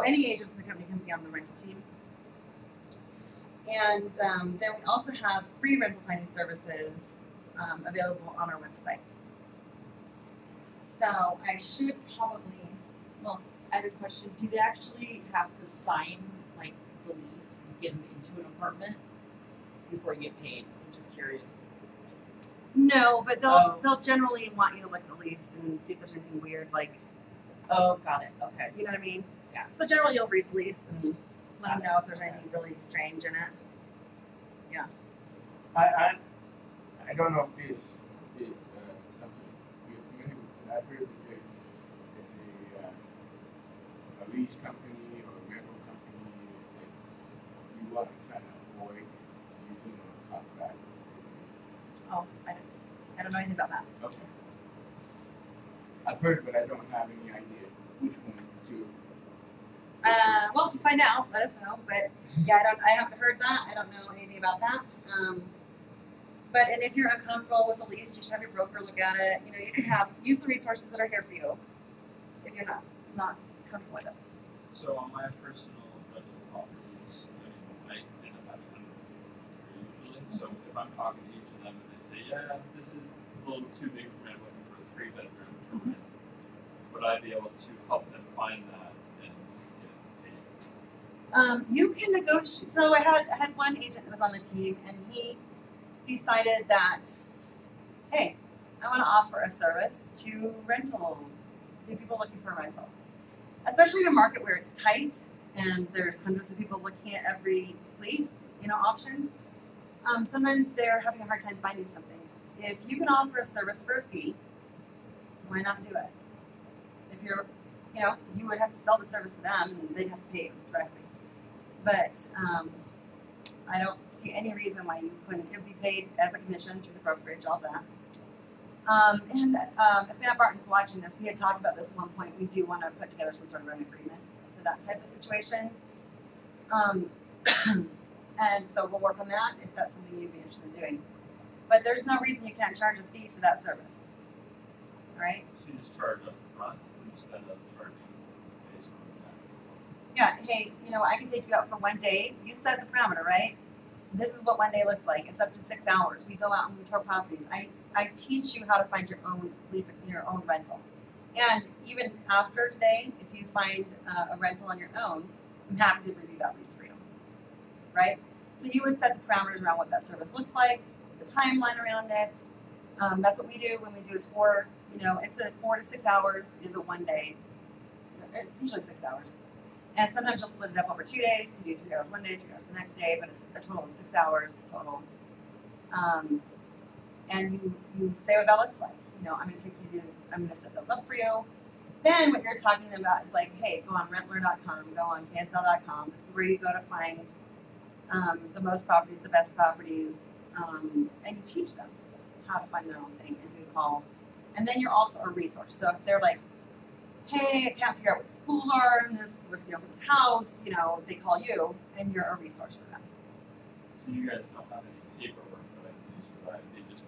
any agents in the company can be on the rental team. And then we also have free rental finding services available on our website. So I should probably, I have a question. Do they actually have to sign like the lease and get them into an apartment before you get paid? I'm just curious. no, but they'll generally want you to look at the lease and see if there's anything weird, like, Oh, got it. Okay. you know what I mean? Yeah. So generally you'll read the lease and let them know if there's anything really strange in it. I don't know if this is something you're familiar with, but I heard that there's a lease company or a rental company that you want to kind of avoid using on a contract. Oh, I don't know anything about that. Okay. I've heard, but I don't have any idea which one to. Well, if you find out, let us know. But yeah, I haven't heard that. I don't know anything about that. And if you're uncomfortable with the lease, you should have your broker look at it. You know, you can use the resources that are here for you if you're not comfortable with it. So on my personal rental properties, I end up having hundreds of people usually. So if I'm talking to each of them and they say, yeah, this is a little too big for me, I'm looking for a 3-bedroom to rent, would I be able to help them find that and get paid? You can negotiate. So I had one agent that was on the team, and he decided that, hey, I want to offer a service to people looking for a rental, especially in a market where it's tight and there's hundreds of people looking at every lease, option. Sometimes they're having a hard time finding something. If you can offer a service for a fee, why not do it? If you're, you would have to sell the service to them and they'd have to pay you directly. But I don't see any reason why you couldn't. It would be paid as a commission through the brokerage, all that. If Matt Barton's watching this, we had talked about this at one point. We do want to put together some sort of rent agreement for that type of situation. And so we'll work on that if that's something you'd be interested in doing. But there's no reason you can't charge a fee for that service. All right? So you just charge up front instead of charging based on the actual. Yeah, hey, I can take you out for one day. You set the parameter, right? This is what one day looks like. It's up to 6 hours. We go out and we tour properties. I teach you how to find your own lease, your own rental. And even after today, if you find a rental on your own, I'm happy to review that lease for you. Right? So you would set the parameters around what that service looks like, the timeline around it. That's what we do when we do a tour. It's 4 to 6 hours is a one day. It's usually 6 hours. And sometimes you'll split it up over 2 days. So you do 3 hours one day, 3 hours the next day, but it's a total of 6 hours total. And you say what that looks like. I'm going to set those up for you. Then what you're talking about is like, hey, go on Rentler.com, go on KSL.com. This is where you go to find the most properties, the best properties, and you teach them how to find their own thing and who to call. And then you're also a resource. So if they're like, hey, I can't figure out what the schools are in this house, they call you, and you're a resource for them. So you guys don't have any paperwork that I can use for that. They just,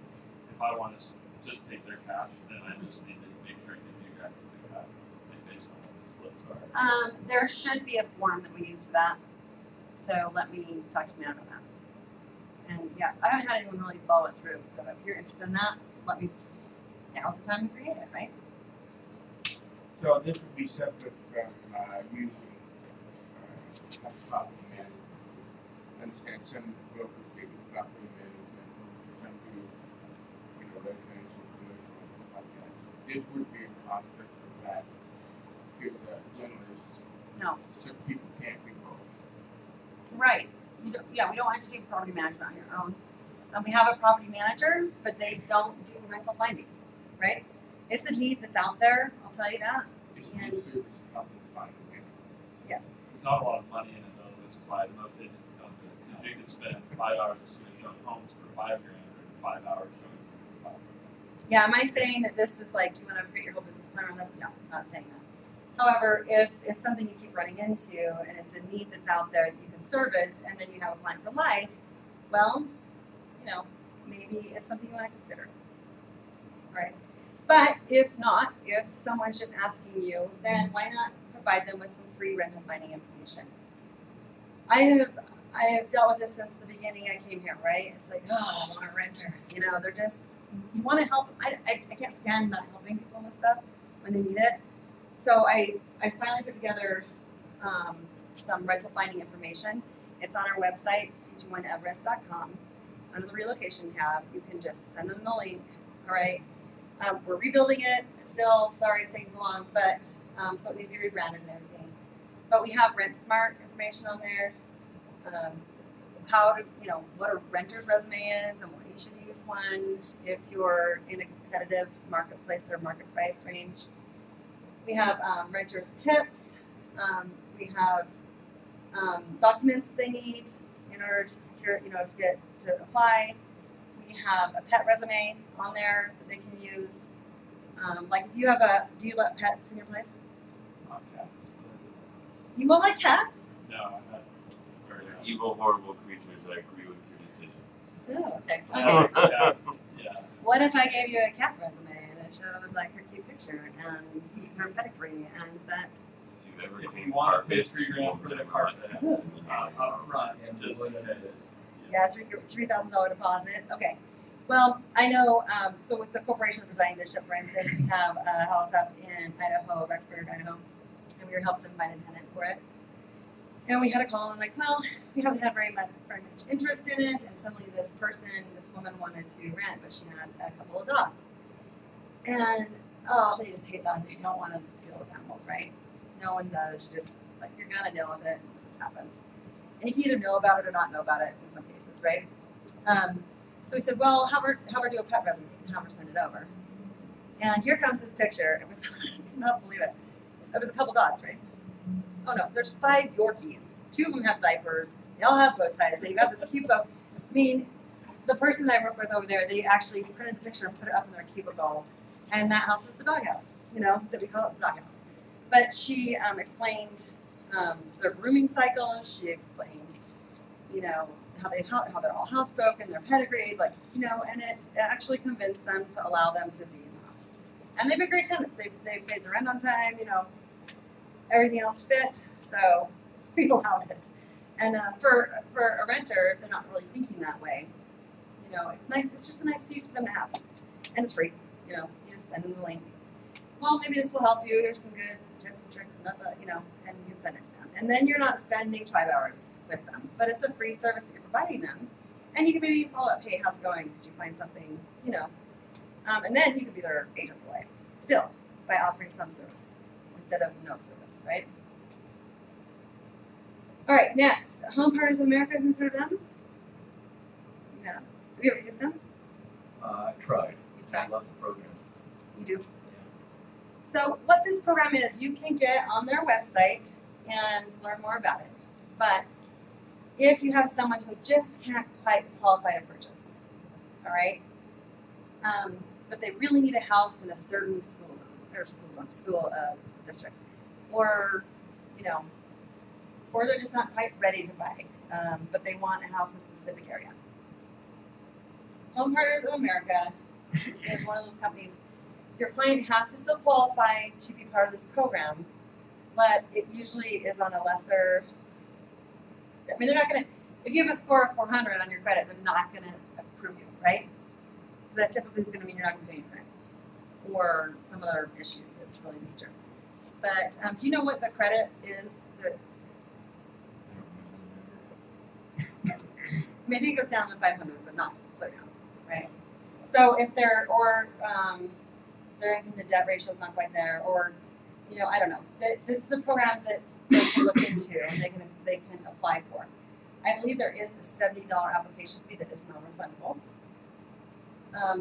if I want to just take their cash, then I just need to make sure I give you guys the cut, like based on what the splits are. There should be a form that we use for that. So let me talk to Matt about that. And yeah, I haven't had anyone really follow it through. So if you're interested in that, let me. Now's the time to create it, right? So this would be separate from using property management. I understand some brokers take property management, some do, residential, commercial, and stuff like that. This would be in conflict with that because generally, No. some people can't be both. Right. You don't, yeah, we don't want you to do property management on your own. We have a property manager, but they don't do rental finding, right? It's a need that's out there. I'll tell you that. It's And- a service company finding it. Yes. There's not a lot of money in it though, which is why most agents don't do it. Because you could spend 5 hours a year showing homes for $5,000 or 5 hours showing something for $5,000. Yeah, am I saying that this is like you want to create your whole business plan on this? No, I'm not saying that. However, if it's something you keep running into and it's a need that's out there that you can service and then you have a client for life, well, maybe it's something you want to consider. Right? But if not, if someone's just asking you, then why not provide them with some free rental finding information? I have dealt with this since the beginning I came here, right? It's like, oh, our renters, they're just, you want to help. I can't stand not helping people with stuff when they need it. So I finally put together some rental finding information. It's on our website, c21everest.com. Under the relocation tab, you can just send them the link, all right? We're rebuilding it still. Sorry it's taking so long, but so it needs to be rebranded and everything. But we have Rent Smart information on there. What a renter's resume is and why you should use one if you're in a competitive marketplace or market price range. We have renters tips. We have documents they need in order to secure, to apply. We have a pet resume on there that they can use. Like if you have do you let pets in your place? Not cats. You won't like cats? No, I'm not. Or evil, horrible creatures that agree with your decision. Oh, okay. Yeah. What if I gave you a cat resume and it showed like her cute picture and her pedigree and that? If you've ever If you cleaned want to pay carpets, $3,000 for the carpet up front, just because. Yeah, $3,000 deposit. Okay. Well, I know. So with the corporation of presiding bishop, for instance, we have a house up in Idaho, Rexburg, Idaho, and we were helping them find a tenant for it. And we had a call and like, well, we haven't had very much interest in it. And suddenly this woman wanted to rent, but she had a couple of dogs. And they just hate that. They don't want to deal with animals, right? No one does. You're gonna deal with it. It just happens. And you can either know about it or not know about it in some cases, right? So we said, well, have her do a pet resume and have her send it over. And here comes this picture. It was, I could not believe it. It was a couple dogs, right? Oh no, there's 5 Yorkies. 2 of them have diapers. They all have bow ties. They got this cute bow. I mean, the person I work with over there, they actually printed the picture and put it up in their cubicle. And that house is the doghouse, that we call it the doghouse. But she explained their grooming cycle. She explained, how they're all housebroken, their pedigree, and it actually convinced them to allow them to be in the house. And they've been great tenants. They paid the rent on time, everything else fit, so we allowed it. And for a renter, if they're not really thinking that way, it's nice. It's just a nice piece for them to have, and it's free. You just send them the link. Well, maybe this will help you. Here's some good tips and tricks, and and you can send it to them. And then you're not spending 5 hours with them, but it's a free service that you're providing them. And you can maybe follow up, hey, how's it going? Did you find something, and then you can be their agent for life still by offering some service instead of no service, right? All right, next, Home Partners of America, who's heard of them? Yeah. Have you ever used them? I tried. You've tried? I love the program. You do? So what this program is, you can get on their website and learn more about it. But if you have someone who just can't quite qualify to purchase, all right, but they really need a house in a certain school district, or or they're just not quite ready to buy but they want a house in a specific area. Home Partners of America is one of those companies. Your client has to still qualify to be part of this program, but it usually is on a lesser. I mean, they're not going to. If you have a score of 400 on your credit, they're not going to approve you, right? Because that typically is going to mean you're not going to pay rent or some other issue that's really major. But do you know what the credit is? That I mean, I think it goes down to 500s, but not clear down, right? So if they're their income to debt ratio is not quite there, or I don't know. This is a program that they can look into and they can apply for. I believe there is a $70 application fee that is non-refundable.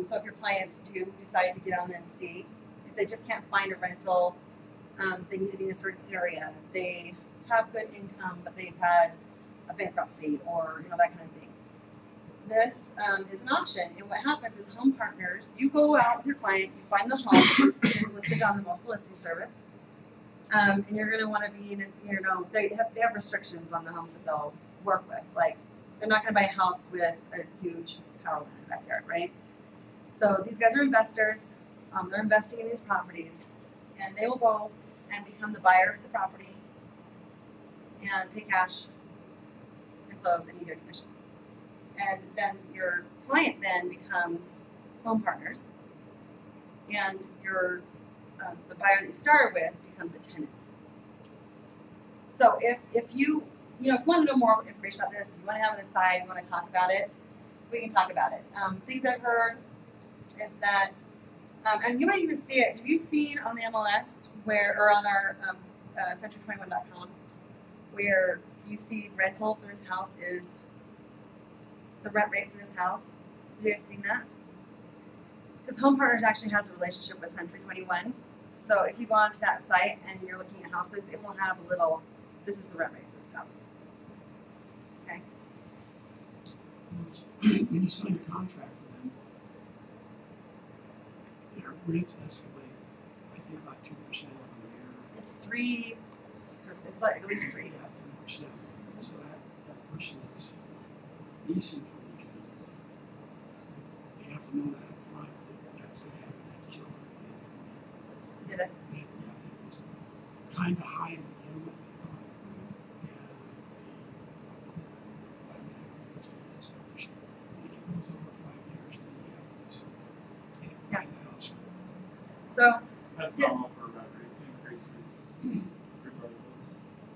So if your clients do decide to get on there and see, if they just can't find a rental, they need to be in a certain area, they have good income, but they've had a bankruptcy or that kind of thing. This is an option, and what happens is Home Partners, you go out with your client, you find the home that's listed on the multiple listing service, and you're going to want to be in, they have restrictions on the homes that they'll work with. Like, they're not going to buy a house with a huge power line in the backyard, right? So these guys are investors. They're investing in these properties, and they will go and become the buyer of the property and pay cash and close, and you get a commission. And then your client then becomes Home Partners, and your the buyer that you started with becomes a tenant. So if you if you want to know more information about this, if you want to have an aside, you want to talk about it, we can talk about it. Things I've heard is that, and you might even see it. Have you seen on the MLS or on our century21.com where you see rental for this house is the rent rate for this house? Have you guys seen that? Because Home Partners actually has a relationship with Century 21. So if you go onto that site and you're looking at houses, it will have a little, this is the rent rate for this house. Okay. When you sign a contract with them, their rates escalate, I think, about 2% over a year. It's 3%. It's like at least 3. Yeah, 3%. So that person is leasing for these people. They have to know that up front that that's going to happen. That's killer. Did it? Yeah, that it was kind of high to begin with, I thought. And the automatically gets an escalation. And if it goes over 5 years, then you have to do something. And buy the house. So, That's yeah. normal for rent rate increases, regardless.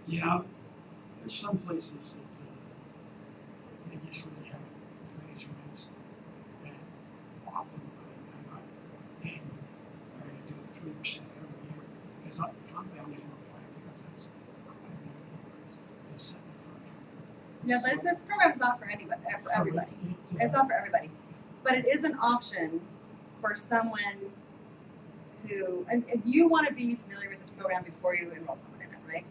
Yeah, there's some places that they just really have raised rents that often I'm not annually. They're going to do 3% every year. Because compounding over 5 years, that's set in the contract. Yeah, but this program's not for anybody, for everybody. It's not for everybody. But it is an option for someone who, and you want to be familiar with this program before you enroll someone in it, right?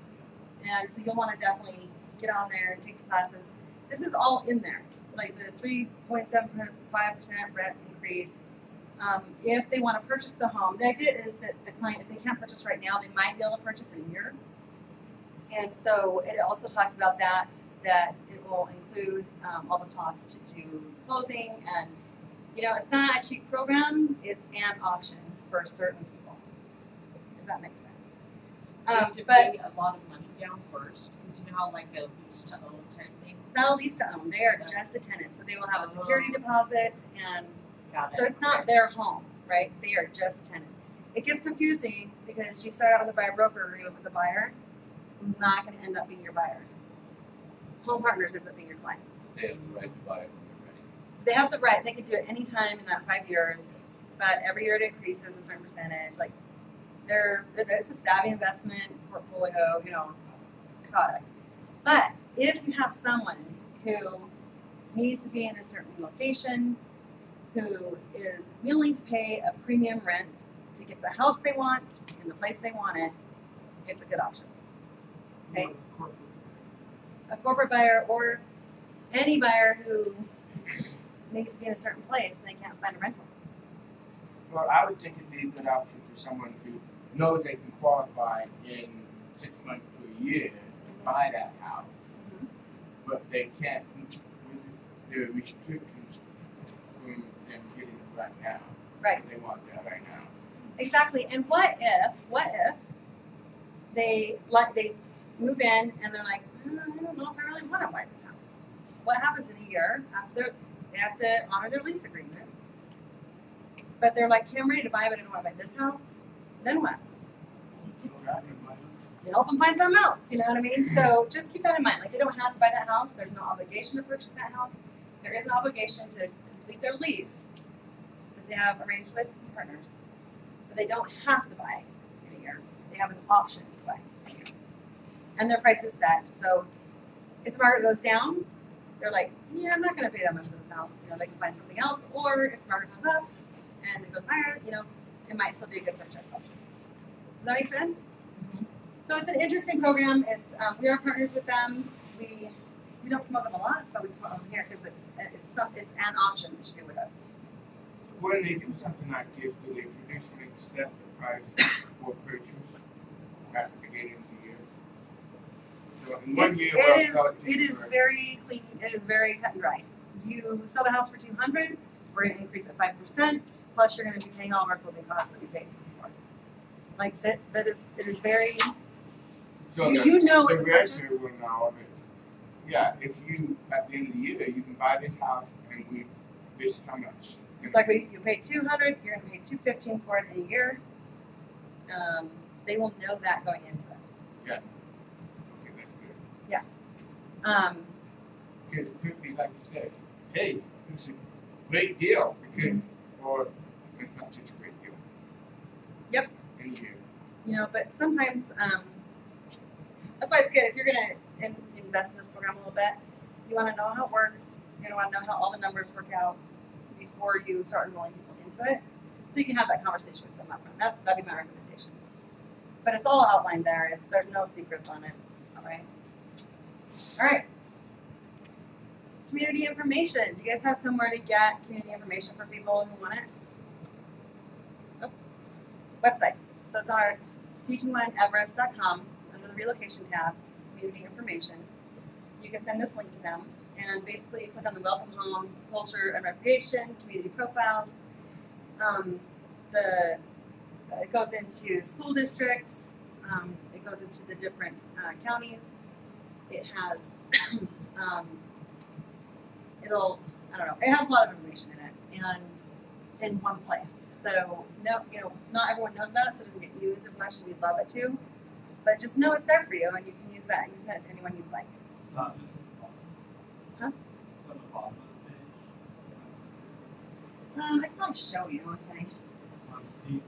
And so you'll want to definitely get on there and take the classes. This is all in there, like the 3.75% rent increase. If they want to purchase the home, the idea is that the client, if they can't purchase right now, they might be able to purchase in a year. And so it also talks about that it will include all the costs to do closing, and it's not a cheap program. It's an option for certain people, if that makes sense. You have to But pay a lot of money down first, because you know how like a lease to own type thing. it's not a lease to own. They are just a tenant, so they will have a security deposit, and Got it. so it's not their home, right? They are just a tenant. It gets confusing because you start out with a buyer broker agreement with a buyer who's not going to end up being your buyer. Home Partners ends up being your client. They have the right to buy it when they're ready. They have the right. They can do it any time in that 5 years, but every year it increases a certain percentage. Like it's a savvy investment portfolio, product. But if you have someone who needs to be in a certain location, who is willing to pay a premium rent to get the house they want in the place they want it, it's a good option. Okay? A corporate buyer or any buyer who needs to be in a certain place and they can't find a rental. Well, I would think it'd be a good option for someone who knows they can qualify in 6 months to a year to buy that house. but they can't with the restrictions from them getting it right now. Right. They want that right now. Exactly. And what if they move in and they're like, I don't know if I really want to buy this house. What happens in a year after they have to honor their lease agreement? But they're like, okay, I'm ready to buy, but I don't want to buy this house. Then what? So that in mind, You help them find something else. You know what I mean? So just keep that in mind. Like they don't have to buy that house. There's no obligation to purchase that house. There is an obligation to complete their lease that they have arranged with partners. But they don't have to buy in a year. They have an option to buy in a year. And their price is set. So if the market goes down, they're like, yeah, I'm not going to pay that much for this house. You know, they can find something else. Or if the market goes up and it goes higher, you know, it might still be a good purchase option. Does that make sense? Mhm. So it's an interesting program. It's we are partners with them. We don't promote them a lot, but we promote them here because it's an option you should be aware of. When they do something like this, do they traditionally set the price for purchase at the beginning of the year? So in one year, we'll sell it to It you is for very clean. It is very cut and dry. You sell the house for $200. We're going to increase it 5%. Plus, you're going to be paying all of our closing costs that we paid before. Like that. It is very. So You know the what the purchase. realtor will know that, yeah, if you, at the end of the year, you can buy this house and this is how much. It's like you pay $200. You're going to pay $215 for it in a year. They will know that going into it. Yeah. Okay, that's good. Because it could be like you said, hey, this is a great deal. Because, or it's not such a great deal. Yep. In a year. You know, but sometimes that's why it's good if you're going to invest in this program a little bit. You want to know how it works. You're going to want to know how all the numbers work out before you start enrolling people into it, so you can have that conversation with them upfront. That'd be my recommendation. But it's all outlined there. There's no secrets on it. All right. All right. Community information. Do you guys have somewhere to get community information for people who want it? Oh. Website. So it's on our c21everest.com under the relocation tab, community information. You can send this link to them, and basically you click on the welcome home, culture and recreation, community profiles. It goes into school districts. It goes into the different counties. It has it has a lot of information in it, and in one place. So not everyone knows about it, so it doesn't get used as much as we'd love it to. But just know it's there for you, and you can use that. You can send it to anyone you'd like. It's not just on the bottom. Huh? It's on the bottom of the page. I can probably show you if I. It's on C.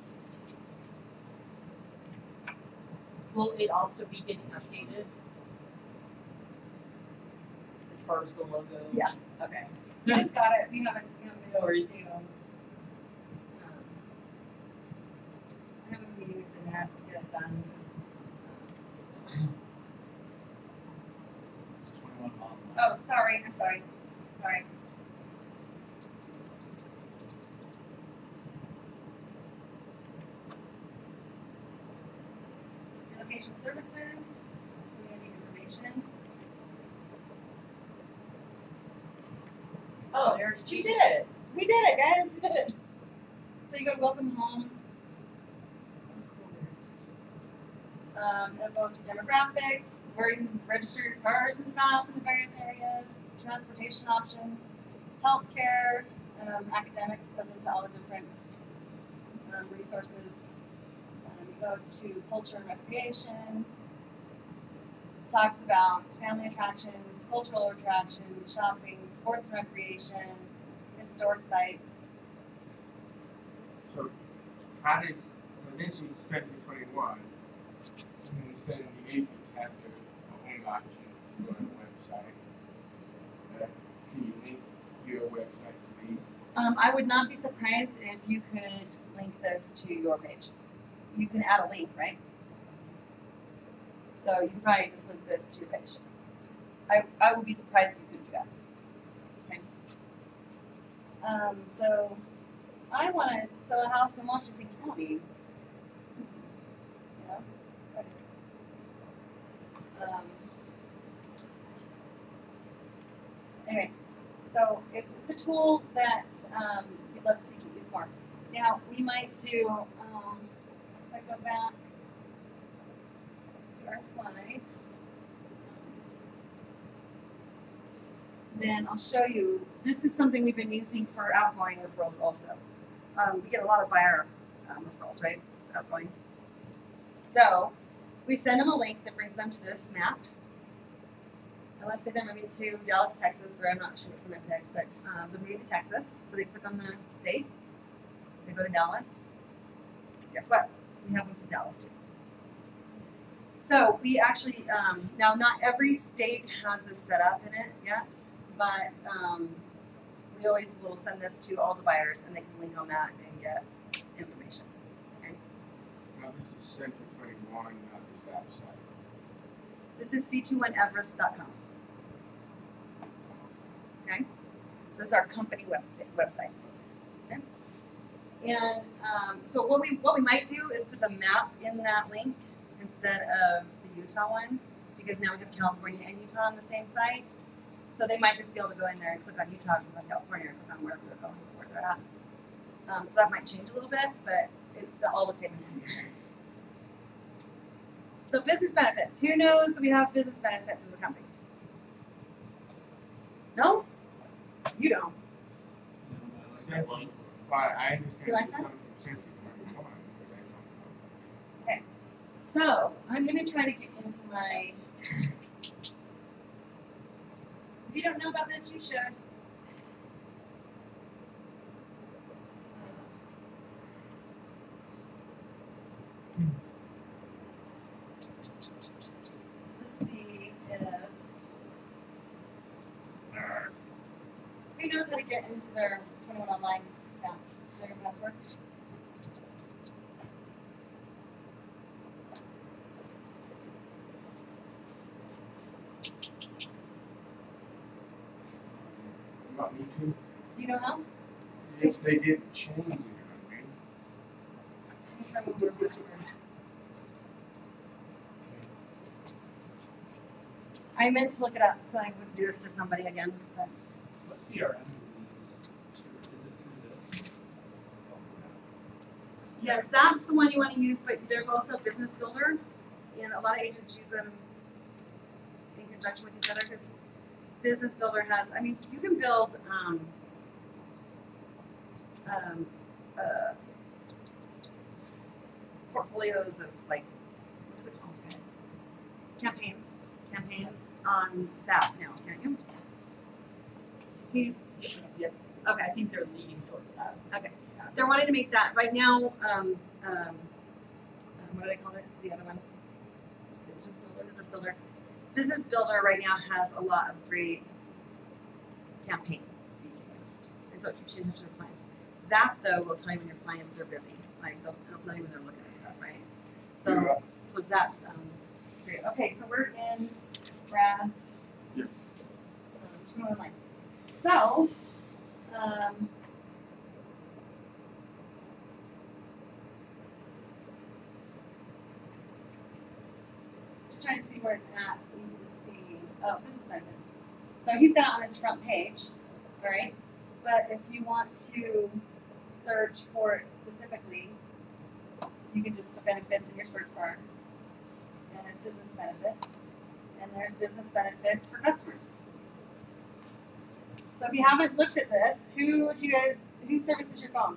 Will it also be getting updated? As far as the logo? Yeah. Okay. We just got it. We haven't been No able worries. to. I have a meeting with Danette to get it done. It's 21 on. Oh, sorry. I'm sorry. Sorry. Relocation services, community information. Oh, they already We changed did it. We did it, guys. We did it. So you go to welcome home. It'll go through demographics, where you can register your cars and stuff in the various areas, transportation options, healthcare, academics goes into all the different resources. You go to culture and recreation. Talks about family attractions, cultural attractions, shopping, sports and recreation, historic sites. So how does, this is section 21, instead of the agent have their own option for a website. Can you link your website to these? I would not be surprised if you could link this to your page. You can add a link, right? So you can probably just link this to your page. I would be surprised if you couldn't do that. Okay. So I want to sell a house in Washington County. You know, that is. Anyway, so it's a tool that we'd love to see you use more. Now we might do. If I go back to our slide, then I'll show you. This is something we've been using for outgoing referrals also. We get a lot of buyer referrals, right? Outgoing. So we send them a link that brings them to this map. And let's say they're moving to Dallas, Texas, or I'm not sure which one I picked, but they're moving to Texas. So they click on the state. They go to Dallas. Guess what? We have them from Dallas too. So we actually, now not every state has this set up in it yet, but we always will send this to all the buyers and they can link on that and get information. Okay. Now this is Central 21, not just that side. This is c21everest.com. Okay. So this is our company website. Okay. And so what we might do is put the map in that link instead of the Utah one, because now we have California and Utah on the same site. So they might just be able to go in there and click on Utah, click on California, or click on wherever they're going, where they're at. So that might change a little bit, but it's all the same information. So business benefits. Who knows that we have business benefits as a company? No? You don't. Central, but I understand You like there's that? some from Central 21. Okay. So I'm going to try to get into my. If you don't know about this, you should. Let's see if. Who knows how to get into their 21 online account? Know your password? Not me too. Do you know how? If they didn't change it, I mean. Let's try one more password. I meant to look it up so I wouldn't do this to somebody again, but What CRM do we use? Is it through this? yeah, Zap's the one you want to use, but there's also Business Builder, and a lot of agents use them in conjunction with each other because Business Builder has, I mean, you can build portfolios of like, what is it called, guys? Campaigns on Zap now, can't you? He's Yep. okay. I think they're leaning towards that. Okay. They're wanting to make that right now. What do they call it? The other one? Business Builder. Business Builder. Business Builder right now has a lot of great campaigns that you can use, and so it keeps you in touch with your clients. Zap though will tell you when your clients are busy. Like it'll tell you when they're looking at stuff, right? So Zap's great. Okay, so we're in Brad's. Yeah. Online. So. Just trying to see where it's at, easy to see. Oh, business benefits. So he's got it on his front page, all right? But if you want to search for it specifically, you can just put benefits in your search bar. And it's business benefits. And there's business benefits for customers. So if you haven't looked at this, who services your phone?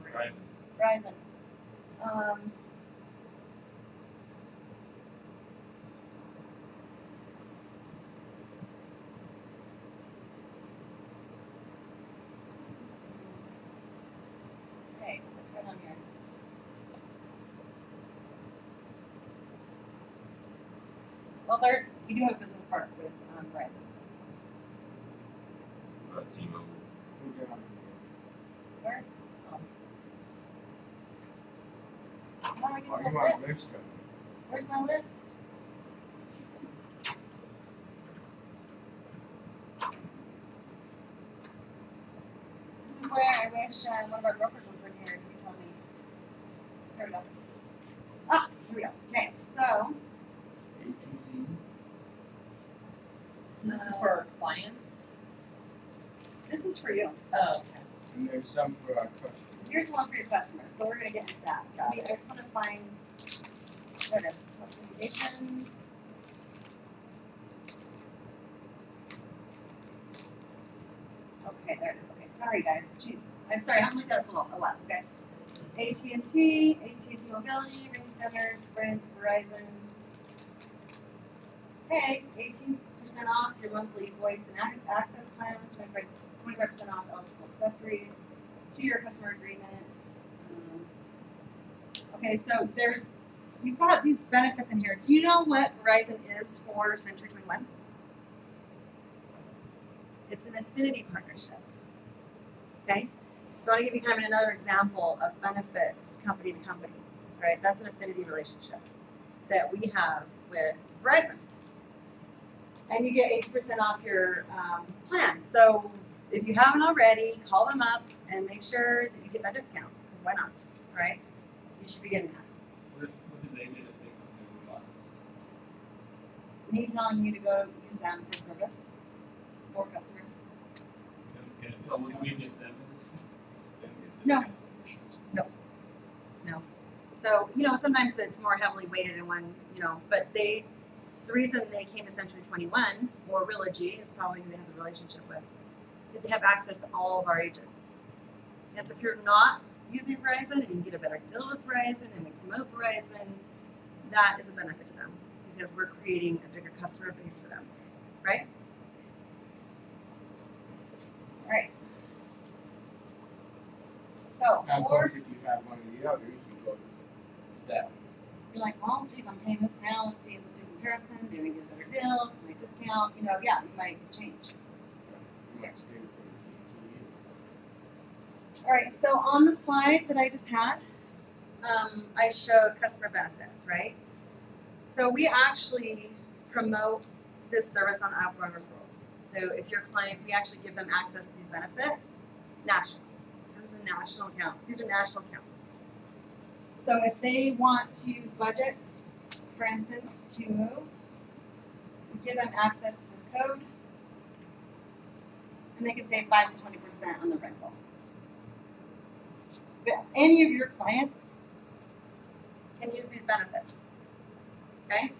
Verizon. Verizon. Okay, what's going on here? Well, you do have a business park with Verizon. T-Mobile. Where? Oh. How do I get Oh, to you that want list? to list them. Where's my list? This is where I wish one of our brokers was in here and could tell me. There we go. Ah, here we go. Okay, so A to Z. So this is for our clients? This is for you. Oh, okay. And there's some for our customers. Here's one for your customers, so we're gonna get into that. Got I just wanna find, there it is, recommendations. Okay, there it is, okay, sorry guys, jeez, I'm sorry, I haven't looked at it for a while, okay? AT&T Mobility, Ring Center, Sprint, Verizon. Okay, 18% off your monthly voice and access plans, 25% off eligible accessories, 2-year customer agreement. Okay, so you've got these benefits in here. Do you know what Verizon is for Century 21? It's an affinity partnership. Okay, so I want to give you kind of another example of benefits company to company, right? That's an affinity relationship that we have with Verizon. And you get 80% off your plan. So if you haven't already, call them up and make sure that you get that discount, because why not, right? You should be getting that. What did they get if they come to us? Me telling you to go use them for service, more customers. Well, would we get them a discount? No. No. So, sometimes it's more heavily weighted in one, but the reason they came to Century 21 or Realogy is probably who they have the relationship with, is they have access to all of our agents. And so if you're not using Verizon and you can get a better deal with Verizon and we promote Verizon, that is a benefit to them because we're creating a bigger customer base for them, right? All right. So, Now, of or course, if you have one of the others, you go to that. you're like, well, geez, I'm paying this now. Let's do a comparison. Maybe get a better deal, my discount. Yeah, you might change. You might stay with them for 2 years. All right, so on the slide that I just had, I showed customer benefits, right? So we actually promote this service on outbound referrals. So if you're a client, we actually give them access to these benefits nationally. This is a national account. These are national accounts. So if they want to use budget, for instance, to move, we give them access to this code, and they can save 5 to 20% on the rental. But any of your clients can use these benefits. Okay?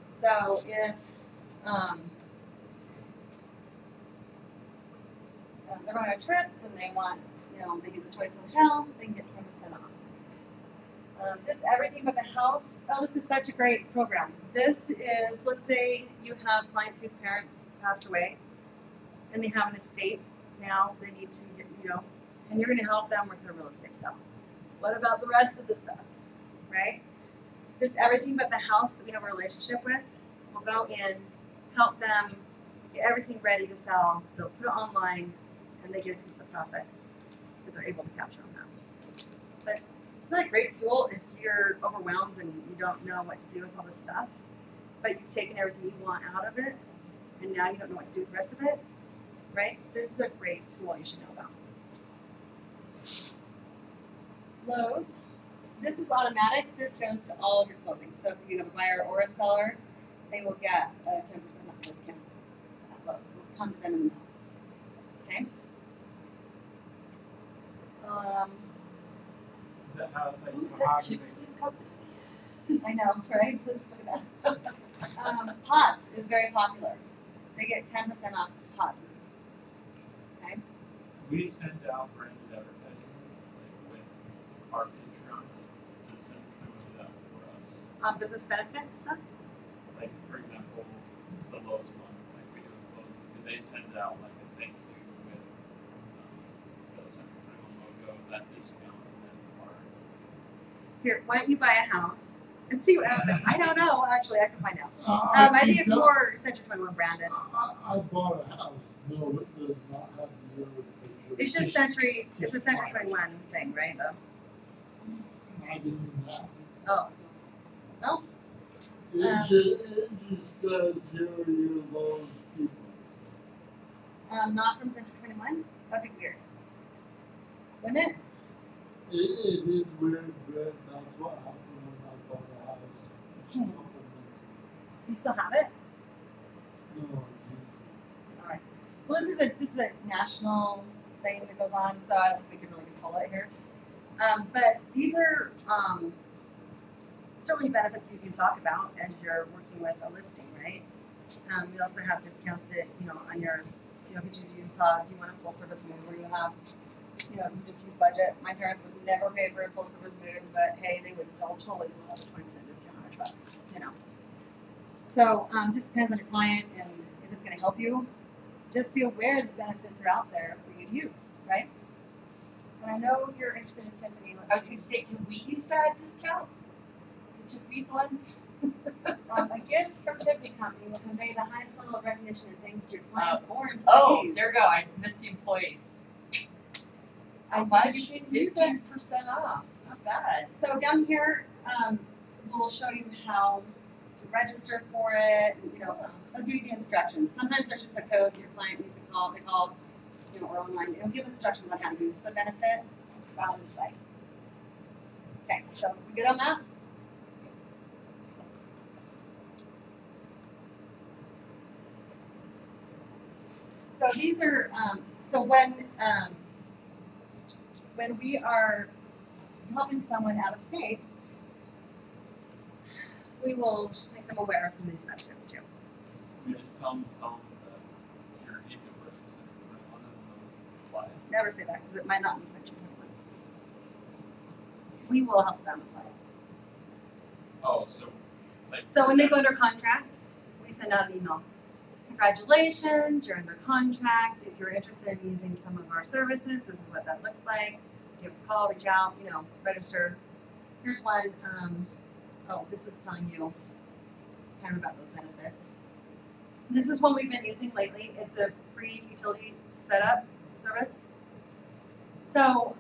So if they're going on a trip and they want, they use a choice hotel, they can get 20% off. Just everything but the house. Oh, this is such a great program. This is, let's say you have clients whose parents passed away and they have an estate now they need to get, and you're going to help them with their real estate sale. What about the rest of the stuff, right? This everything but the house that we have a relationship with will go in, help them get everything ready to sell. They'll put it online and they get a piece of the profit that they're able to capture on that. But isn't that a great tool if you're overwhelmed and you don't know what to do with all this stuff, but you've taken everything you want out of it and now you don't know what to do with the rest of it, right? This is a great tool you should know about. Lowe's. This is automatic. This goes to all of your closings. So if you have a buyer or a seller, they will get a 10% off discount at Lowe's. It will come to them in the mail. Okay? Is that how Who's How that do chicken company? I know, right? Let's look at that. Pots is very popular. They get 10% off Pots. Okay? we send out branded advertising like with our Patreon to send them with that for us? Business benefits stuff. Like for example, the Lowe's one, like we do with Lowe's, do they send out like a thank you with the Century 21 logo, that discount, and then our Here, why don't you buy a house and see what happens? I don't know. Actually, I can find out. I I think can it's tell- more Century 21 branded. I bought a house. No, it does not have the other picture. It's just Century. It's a Century 21 thing, right? I didn't even have. Oh. Well, It just says here are your Lowe's people. not from Century 21. That'd be weird, wouldn't it? It is weird, but that's what happened when I bought a house just a couple months ago. Do you still have it? No, I Well, this is a national thing that goes on, so I don't think we can really control it here. But these are certainly benefits you can talk about as you're working with a listing, right? We also have discounts that, on your, if you choose to use pods, you want a full service move, or you have, you just use budget. My parents would never pay for a full service move, but hey, they would totally love a 20% discount on a truck, So just depends on your client and if it's going to help you. Just be aware that benefits are out there for you to use, right? And I know you're interested in Tiffany. I was gonna say, can we use that discount? The Tiffany's one? A gift from Tiffany Company will convey the highest level of recognition and thanks to your clients or employees. Oh, there we go. I missed the employees. I Much? think you can use it. 15% off. Not bad. So down here, we'll show you how to register for it. And, I'll give you the instructions. Sometimes there's just a code your client needs to call. They call, or online. It'll give instructions on how to use the benefit on the site. Okay, so we good on that? So these are so when we are helping someone out of state, we will make them aware of some of these benefits too. You just tell them that your income versus one of those apply. Never say that because it might not be Section 21. We will help them apply it. Oh, so So when they go under contract, we send out an email. Congratulations, you're under contract. If you're interested in using some of our services, this is what that looks like. Give us a call, reach out, register. Here's one. This is telling you kind of about those benefits. This is one we've been using lately. It's a free utility setup service. So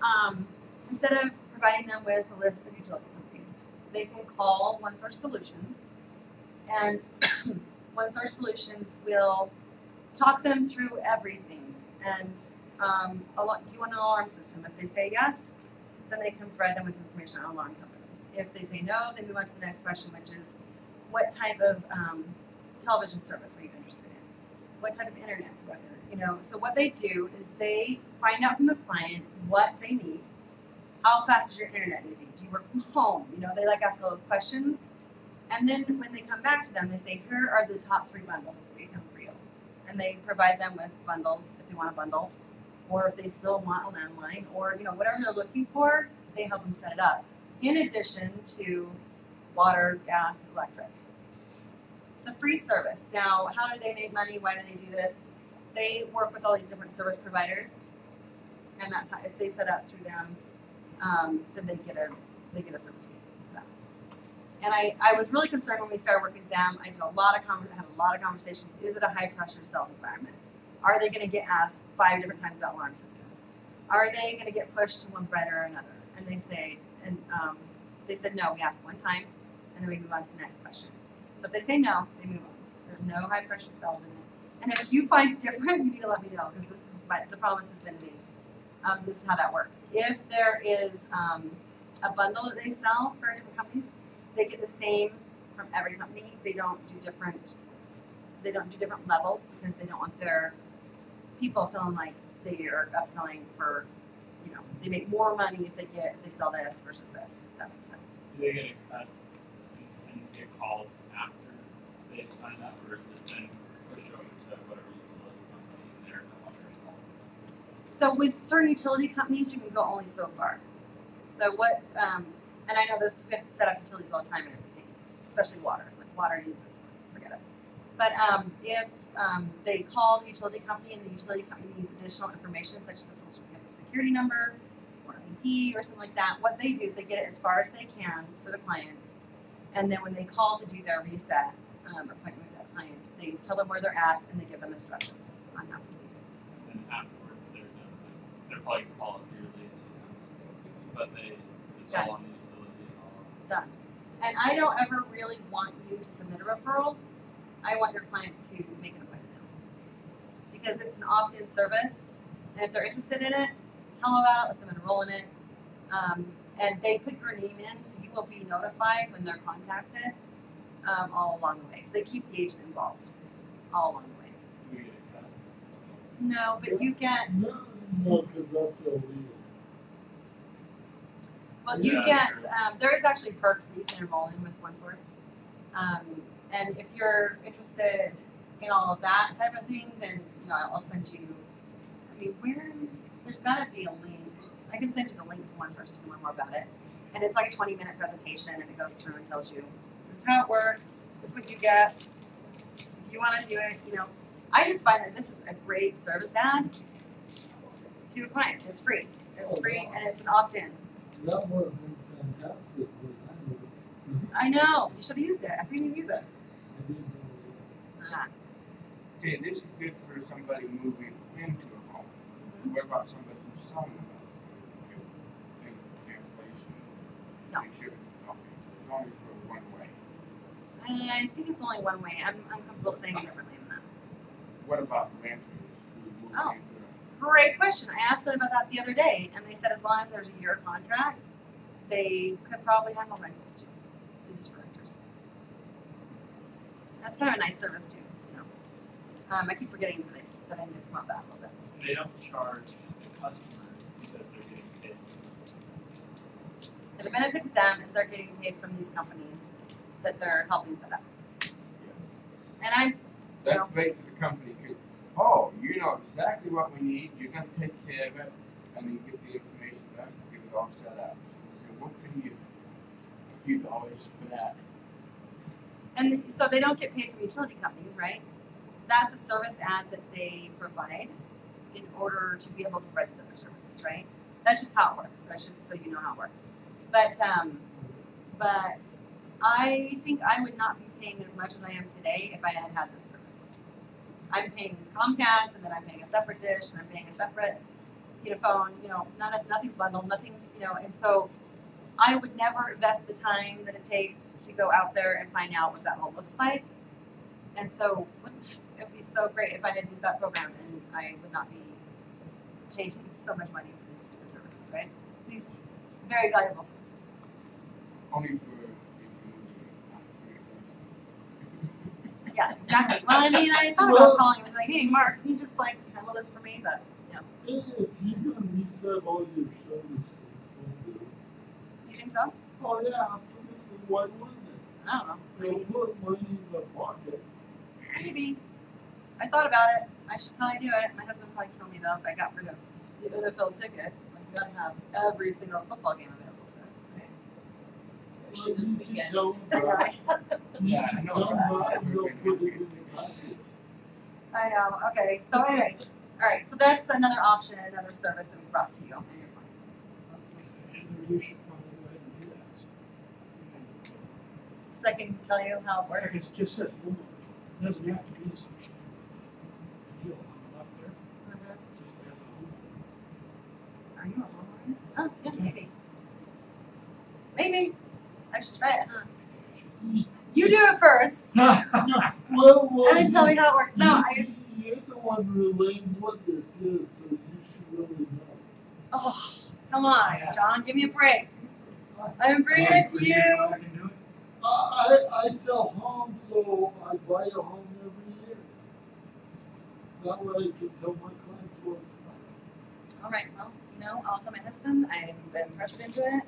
instead of providing them with a list of utility companies, they can call OneSource Solutions, and OneSource Solutions will talk them through everything. And do you want an alarm system? If they say yes, then they can provide them with information on alarm companies. If they say no, they move on to the next question, which is, what type of television service are you interested in? What type of internet provider? So what they do is they find out from the client what they need. How fast does your internet need to be? Do you work from home? They ask all those questions. And then when they come back to them, they say, here are the top 3 bundles that we have for you. And they provide them with bundles if they want a bundle, or if they still want a landline, or whatever they're looking for, they help them set it up. In addition to water, gas, electric. It's a free service. Now, how do they make money? Why do they do this? They work with all these different service providers, and that's how, if they set up through them, then they get a service fee for that. And I was really concerned when we started working with them. I did had a lot of conversations. Is it a high pressure sales environment? Are they going to get asked 5 different times about alarm systems? Are they going to get pushed to one provider or another? And they said no. We ask one time, and then we move on to the next question. So if they say no, they move on. There's no high pressure sales in it. And if you find different, you need to let me know, because this is the promise has been to me. This is how that works. If there is a bundle that they sell for different companies, they get the same from every company. They don't do different levels, because they don't want their people feeling like they are upselling for, they make more money if they sell this versus this. If that makes sense. Do they get a cut and get called after they sign up, or is it then pushed over to whatever utility company and they're no longer involved? So with certain utility companies, you can go only so far. So what, and I know this because we have to set up utilities all the time, and it's a pain, especially water. Like water, you just forget it. But if they call the utility company and the utility company needs additional information, such as a social security number or ID or something like that, what they do is they get it as far as they can for the client. And then when they call to do their reset appointment with that client, they tell them where they're at and they give them instructions on how to proceed. And then afterwards, they're done. They're probably going to follow up yearly and see how it's going, but it's all on the utility. Done. And I don't ever really want you to submit a referral. I want your client to make an appointment now, because it's an opt-in service, and if they're interested in it, tell them about it, let them enroll in it, and they put your name in, so you will be notified when they're contacted all along the way. So they keep the agent involved all along the way. Do we get a cut? No, but you get, No, because that's illegal. well, you Yeah, get, sure. there is actually perks that you can enroll in with OneSource. And if you're interested in all of that type of thing, then, you know, I'll send you, I mean, there's gotta be a link. I can send you the link to OneSource so you can learn more about it. And it's like a 20-minute presentation and it goes through and tells you, this is how it works, this is what you get. If you wanna do it, you know, I just find that this is a great service ad to a client. It's free. It's free and it's an opt-in. That would have been fantastic when I moved. I know. You should have used it. I didn't even use it. I didn't know Ah. Okay, this is good for somebody moving into a home. What about somebody who's selling a home? Cancellation. No. Security. Okay, so it's only for one way. I think it's only one way. I'm comfortable saying it differently than that. What about renters who move Oh. into Great question. I asked them about that the other day, and they said as long as there's a year contract, they could probably handle rentals too. Do this for renters. That's kind of a nice service too, you know. I keep forgetting that I need to promote that a little bit. They don't charge the customer because they're getting paid. And the benefit to them is they're getting paid from these companies that they're helping set up. And I'm, you That's know, great for the company too. Oh, you know exactly what we need. You're gonna take care of it, and then get the information back, get it all set up. So we'll pay you a few dollars for that. and so they don't get paid from utility companies, right? That's a service ad that they provide in order to be able to provide these other services, right? That's just how it works. That's just so you know how it works. But I think I would not be paying as much as I am today if I had had this service. I'm paying Comcast, and then I'm paying a separate dish, and I'm paying a separate, you know, phone. You know, nothing's bundled, nothing's, you know, and so I would never invest the time that it takes to go out there and find out what that all looks like. And so it would be so great if I had used that program, and I would not be paying so much money for these stupid services, right? These very valuable services. Only for if you move to Yeah, exactly. Well, I mean, I thought Well- about calling. I was like, hey, Mark, can you just like handle this for me? But you know, If you're gonna reset all your services, then do it. you think so? Oh yeah, absolutely. Why wouldn't it? I don't know. I They'll mean, put money in the pocket. maybe. I thought about it. I should probably do it. My husband would probably kill me though if I got rid of the NFL ticket. Like, we gotta have every single football game available to us, right? Especially this You can weekend. tell them that. You Yeah, I can know. tell them that, and they'll We're put it gonna in the package. I know. Okay. So anyway, all right. So that's another option, another service that we brought to you and your clients. And you should probably go ahead and do that. So we can, So I can tell you how it like works. it just says homeowners. It doesn't have to be associated with the deal on left there, just as a homeowner. Are you a homeowner? Oh, yeah, maybe. Maybe. I should try it, huh? I think I should. You do it first, and Well, then tell me how it works. No, you're the one relaying what this is, so you should really know. Oh, come on, John, give me a break. I'm bringing it to you. I can do it. I sell homes, so I buy a home every year. That way I can tell my clients what it's like. All right, well, you know, I'll tell my husband I've been pressured into it.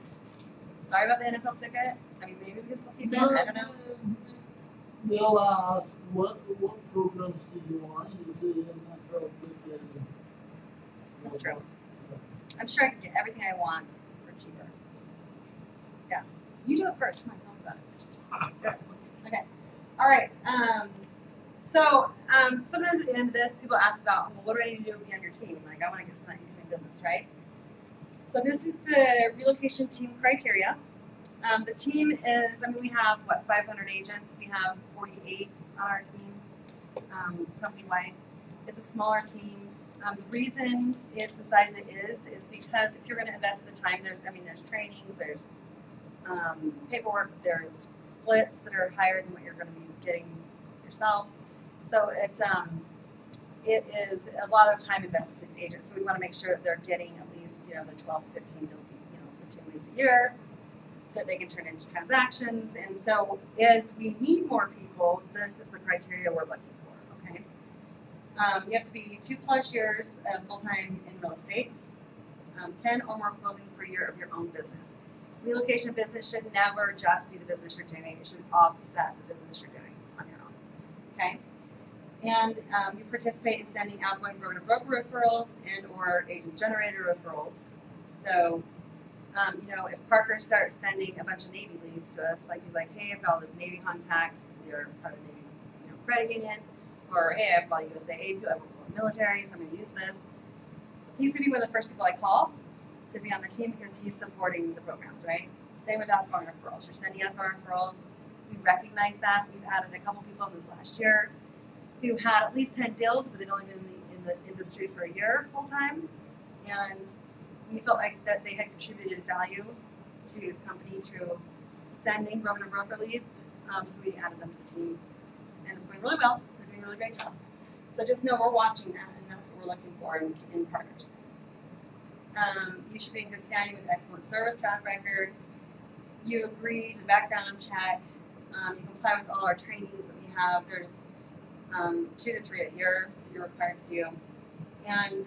Sorry about the NFL ticket. I mean, maybe we can still keep it. I don't know. They'll ask, what programs do you want? You say NFL ticket. And That's true. I'm sure I can get everything I want for cheaper. Yeah. You do it first. Come on, tell me about it. Good. Okay. All right. Sometimes at the end of this, people ask about, well, what do I need to do to be on your team? Like, I want to get some incoming business, right? So this is the relocation team criteria. The team is, I mean, we have, 500 agents. We have 48 on our team, company-wide. It's a smaller team. The reason it's the size it is because if you're going to invest the time, there's trainings, there's paperwork, there's splits that are higher than what you're going to be getting yourself. So it is a lot of time investment for these agents. So we want to make sure that they're getting at least, the 12 to 15 deals, 15 leads a year that they can turn into transactions. And so as we need more people, this is the criteria we're looking for, okay? You have to be 2+ years full time in real estate. 10 or more closings per year of your own business. Relocation of business should never just be the business you're doing. It should offset the business you're doing on your own. Okay? And you participate in sending outgoing broker-to-broker referrals and or agent-generated referrals. So, if Parker starts sending a bunch of Navy leads to us, like he's like, hey, I've got all these Navy contacts, they're part of the Navy credit union, or hey, I've got a USAA, I work for the military, so I'm going to use this. He's going to be one of the first people I call to be on the team because he's supporting the programs, right? Same with outgoing referrals. You're sending outgoing referrals. We recognize that. We've added a couple people in this last year who had at least 10 deals, but they'd only been in the industry for a year full time. And we felt like that they had contributed value to the company through sending broker-to-broker leads. So we added them to the team. And it's going really well. They're doing a really great job. So just know we're watching that, and that's what we're looking for in partners. You should be in good standing with excellent service track record. You agree to the background check. You comply with all our trainings that we have. There's 2 to 3 a year that you're required to do. And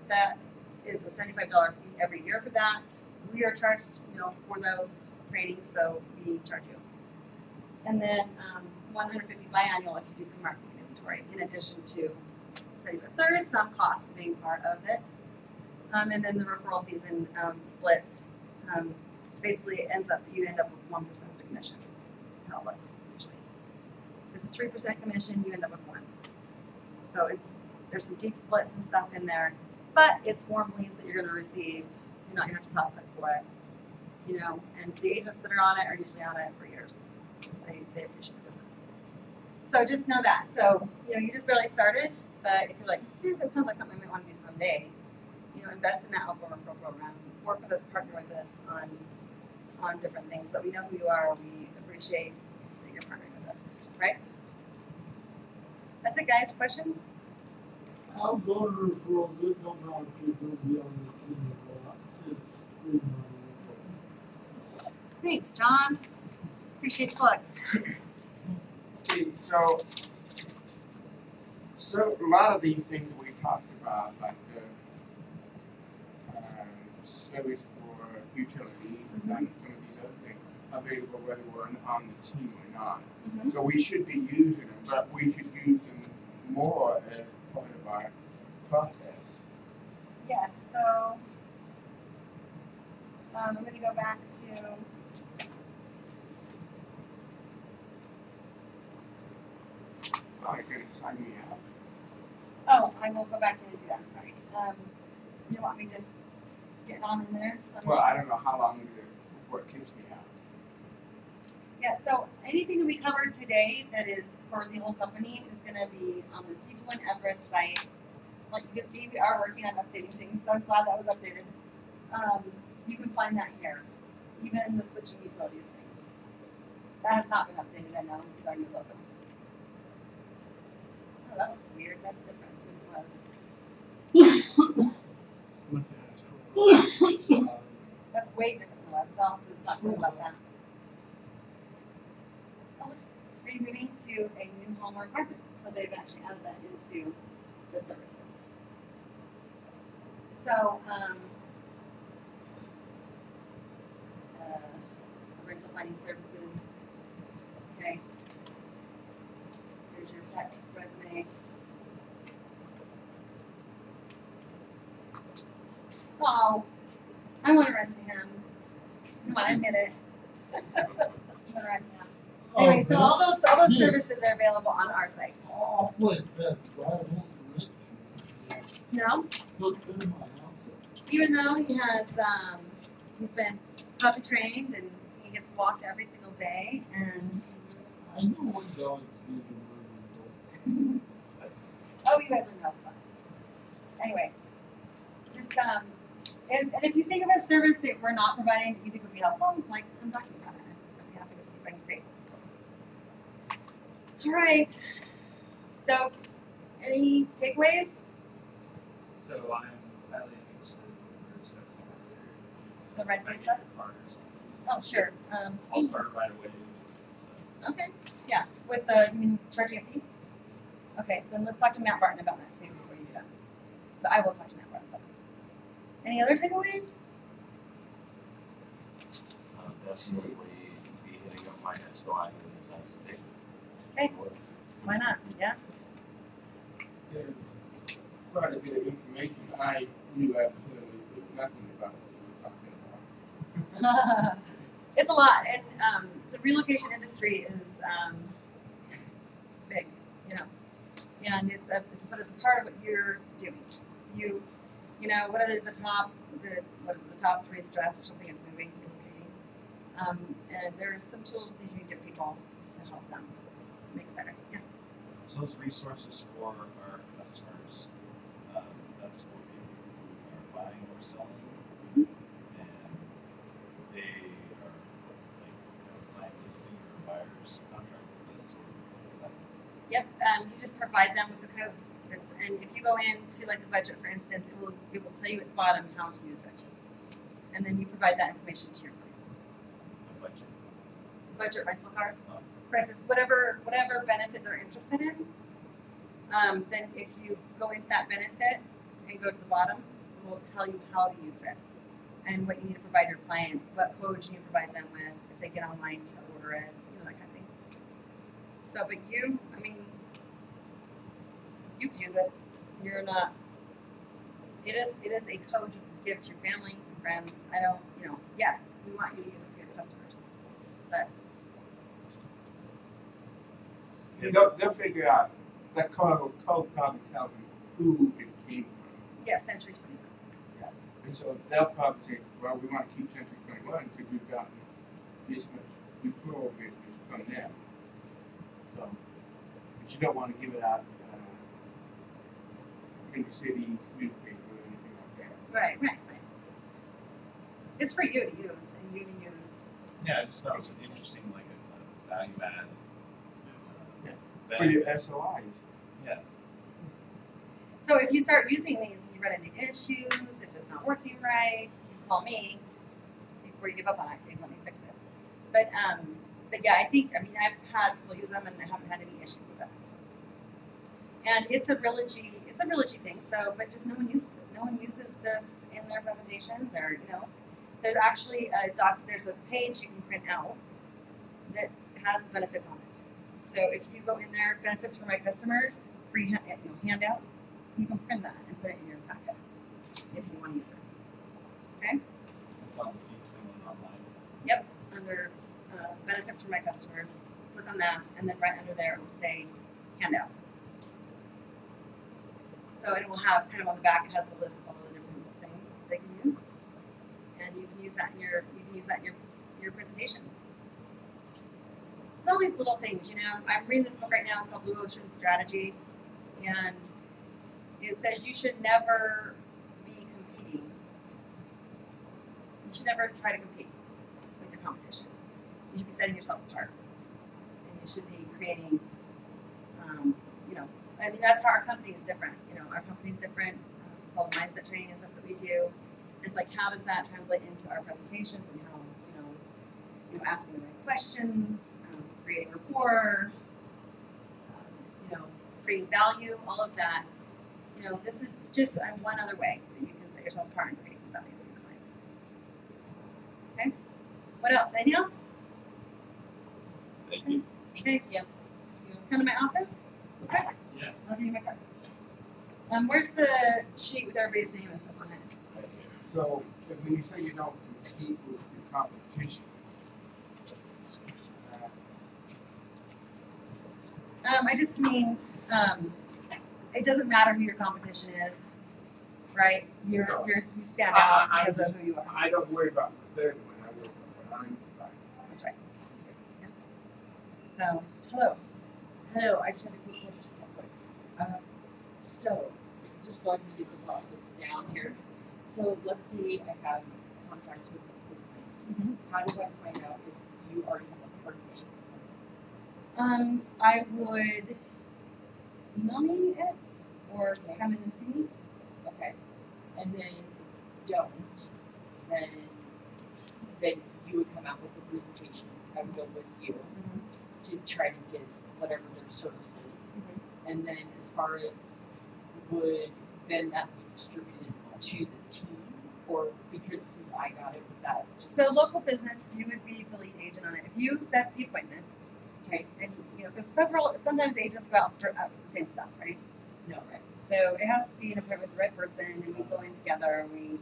that is a $75 fee every year for that. We are charged, for those trainings, so we charge you. And then $150 biannual if you do pre-marketing inventory, in addition to $75. There is some cost being part of it. And then the referral fees and splits. Basically, you end up with 1% of the commission. That's how it looks usually. If it's a 3% commission, you end up with 1. So there's some deep splits and stuff in there, but it's warm leads that you're going to receive. You're not going to have to prospect for it, And the agents that are on it are usually on it for years because they appreciate the business. So just know that. So you just barely started, but if you're like, that sounds like something I might want to do someday. Invest in that outbound referral program. Work with us, partner with us on different things so that we know who you are. We appreciate that you're partnering with us, right? That's it, guys. Questions? Outgoing referrals, it don't matter if you're going to be on the team or not. It's free money. Thanks, John. Appreciate the plug. See, so a lot of these things that we talked about, like the service for utilities and some of these other things, available whether we're on the team or not. Mm-hmm. So we should be using them, but we should use them more as part of our process. Yes, so I'm going to go back to Oh, you're going to sign me out. Oh, I will go back in and do that. I'm sorry. You want me just getting on in there? Well, I don't know how long before it kicks me out. Yeah, so anything that we covered today that is for the whole company is going to be on the C21 Everest site. Like you can see, we are working on updating things, so I'm glad that was updated. You can find that here, even the switching utilities thing. That has not been updated, I know, with our new logo. Oh, that looks weird. That's different than it was. What's that? That's way different than it was, so I'll have to talk more about that. Oh, look, we're moving to a new home or apartment, so they've actually added that into the services. So, rental finding services. Okay. Here's your tech resume. Oh, I want to rent to him. Come on, admit it. I want to rent to him. Anyway, so all those services are available on our site. Oh, wait, that I won't rent you. No, Look in my house. even though he has, he's been puppy trained and he gets walked every single day, and I know what dogs need oh, you guys are no fun. Anyway, just and if you think of a service that we're not providing that you think would be helpful, like come talk to me about it. I'd be happy to see if I can create something. All right. So, any takeaways? So I'm highly interested in what we were discussing earlier. The rental If I get stuff? your card or something. Oh, sure. I'll start right away. So. Okay. Yeah. With the you mean charging a fee? Okay, then let's talk to Matt Barton about that too before you do that. But I will talk to Matt Barton about that. Any other takeaways? Definitely be hitting up my SOI in the United States. Okay. Why not? Yeah. There's quite a bit of information I knew absolutely nothing about what we're talking about. It's a lot, and the relocation industry is big, you know, and it's a part of what you're doing. You know, what are the top 3 stress or something is moving, relocating, and there's some tools that you can give people to help them make it better. Yeah. So those resources for our customers, that's for people who are buying or selling, Mhm. and they are like have a signed listing or a buyer's contract with us, or is that? Yep. You just provide them with the code. And if you go into like the budget, for instance, it will tell you at the bottom how to use it, and then you provide that information to your client. The budget. Budget rental cars, Oh. prices, whatever benefit they're interested in. Then if you go into that benefit and go to the bottom, it will tell you how to use it and what you need to provide your client, what codes you need to provide them with if they get online to order it, you know, that kind of thing. So, but you can use it. You're not. It is a code you can give to your family and friends. Yes, we want you to use it for your customers, but They'll figure out that code probably tells them who it came from. yeah, Century 21. And so they'll probably say, well, we want to keep Century 21 because we've gotten this much referral business from them. So, but you don't want to give it out in the city newspaper or anything like that. Right. It's for you to use, and you to use. Yeah, I just thought it was interesting, like a value add. For your SOIs. Yeah. So if you start using these and you run into issues, if it's not working right, you call me before you give up on it. Okay, let me fix it. But yeah, I've had people use them and I haven't had any issues with them. And it's a Realogy thing. So, but just no one uses it. No one uses this in their presentations, or there's actually there's a page you can print out that has the benefits on it. So if you go in there, benefits for my customers, free handout, you can print that and put it in your packet if you want to use it. Okay? It's on the C21 online. Yep. Under benefits for my customers, click on that, and then right under there it will say handout. So it will have kind of on the back, it has the list of all the different things they can use, and you can use that in your presentations. So all these little things, I'm reading this book right now. It's called Blue Ocean Strategy, and it says you should never be competing. You should never try to compete with your competition. You should be setting yourself apart, and you should be creating. That's how our company is different. Our company is different. All the mindset training and stuff that we do. It's like, how does that translate into our presentations, and how asking the right questions, creating rapport, creating value, all of that. This is just one other way that you can set yourself apart and create some value for your clients. Okay. What else? Anything else? Thank you. Okay. Yes. Come to my office. Okay. Yeah. I'll give you my card. Where's the sheet with everybody's name and stuff on it? Right here. So when you say you don't compete with the competition, I just mean, it doesn't matter who your competition is, right? You stand out because of who you are. I don't worry about the third one. I worry about what I'm providing. That's right. Yeah. So, hello. Hello, I just had a quick question real quick. So, just so I can get the process down here. So let's say I have contacts with a business. Mhm. How do I find out if you already have a partnership? I would email me it or come in and see me. Okay. And then if you don't, then you would come out with the presentation. I would go with you to try to get whatever their service is. And then as far as would then that be distributed to the team, or because since I got it, would that just So local business, you would be the lead agent on it. If you set the appointment, okay? and you know, because sometimes agents go out for the same stuff, right? No, right? So it has to be an appointment with the right person, and we go in together, and we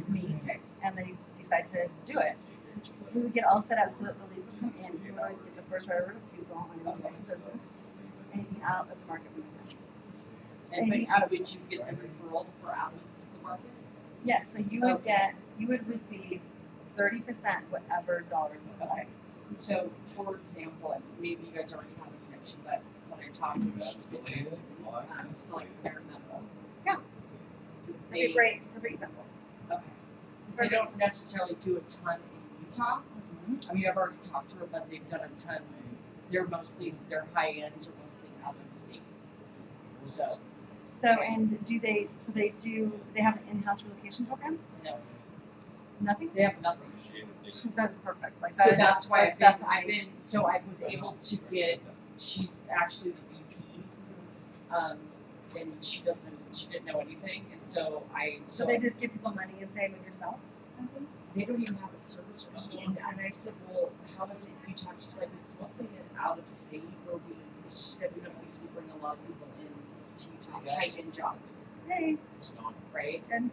meet, Okay. and then you decide to do it. We would get all set up so that the leads would come in. You would always get the first right of refusal on any local business. Anything out of the market, we would not. And Anything but out of would you get the referral for out of the market? Yes, so you would Okay. you would receive 30% whatever dollar you collect. So, for example, and maybe you guys already have a connection, but when I talked to cities, so like environmental. Yeah. So That'd they be a great, perfect example. okay. Because they don't necessarily do a ton in Utah. I mean, I've already talked to her, but they've done a ton. They're mostly their high ends are mostly out of state. So So and do they? So they do. They have an in-house relocation program. no, Nothing. they have nothing. That is perfect. Like So that that's why I've definitely- been so I was able to get. She's actually the VP, and she didn't know anything, and so So they just give people money and say move yourself. they don't even have a service or anything. And I said, well, how is it Utah? She's like, it's mostly an out of state where she said we don't usually bring a lot of people in to Utah, high end jobs, Hey, right? good.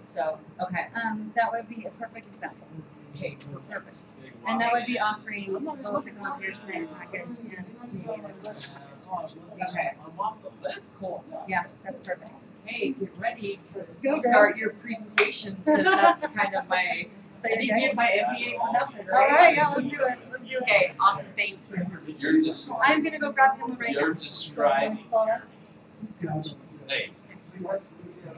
So okay, That would be a perfect example. okay, Perfect. And that would be offering both the concierge plan package and the okay, cool. yeah, that's perfect. Hey, get ready to Go, girl. start your presentations because that's kind of my. So I didn't okay. get my MBA for nothing, All right? right, yeah, let's do it. Let's do it. Okay, awesome, thanks. You're just I'm gonna go grab him right now. you're describing. Hey,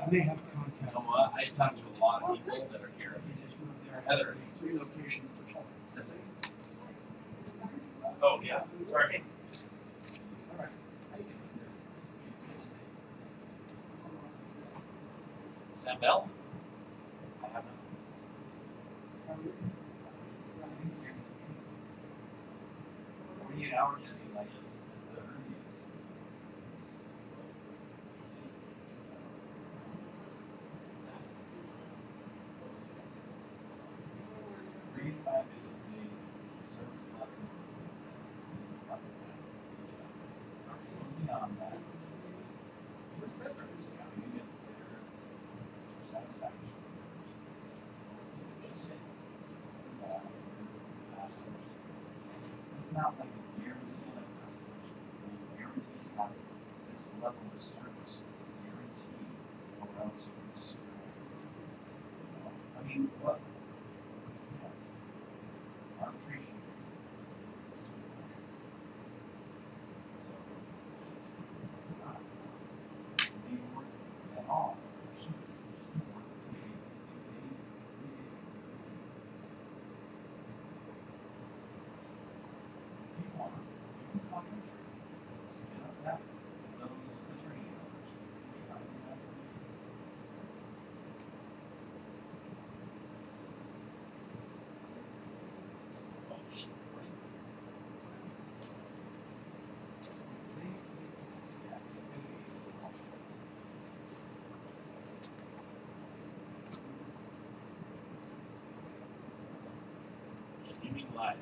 I may have contact. you know what? I talked to a lot of people that are here. They just moved there. Heather. Relocation for Oh yeah. Sorry. Alright. Sam Bell? I have not. 48 hours is like three to 5 business days, service letter. Beyond that, County gets their customer satisfaction. It's not like a guarantee that customers will guarantee to have this level of service, guarantee, or else you can sue us. I mean, what? We can't. Arbitration. So, not being worth it at all. Just worth it to be 2 days, 3 days. If you want, you can call your attorney. Spin up those attorney hours. Try to do that. Streaming live.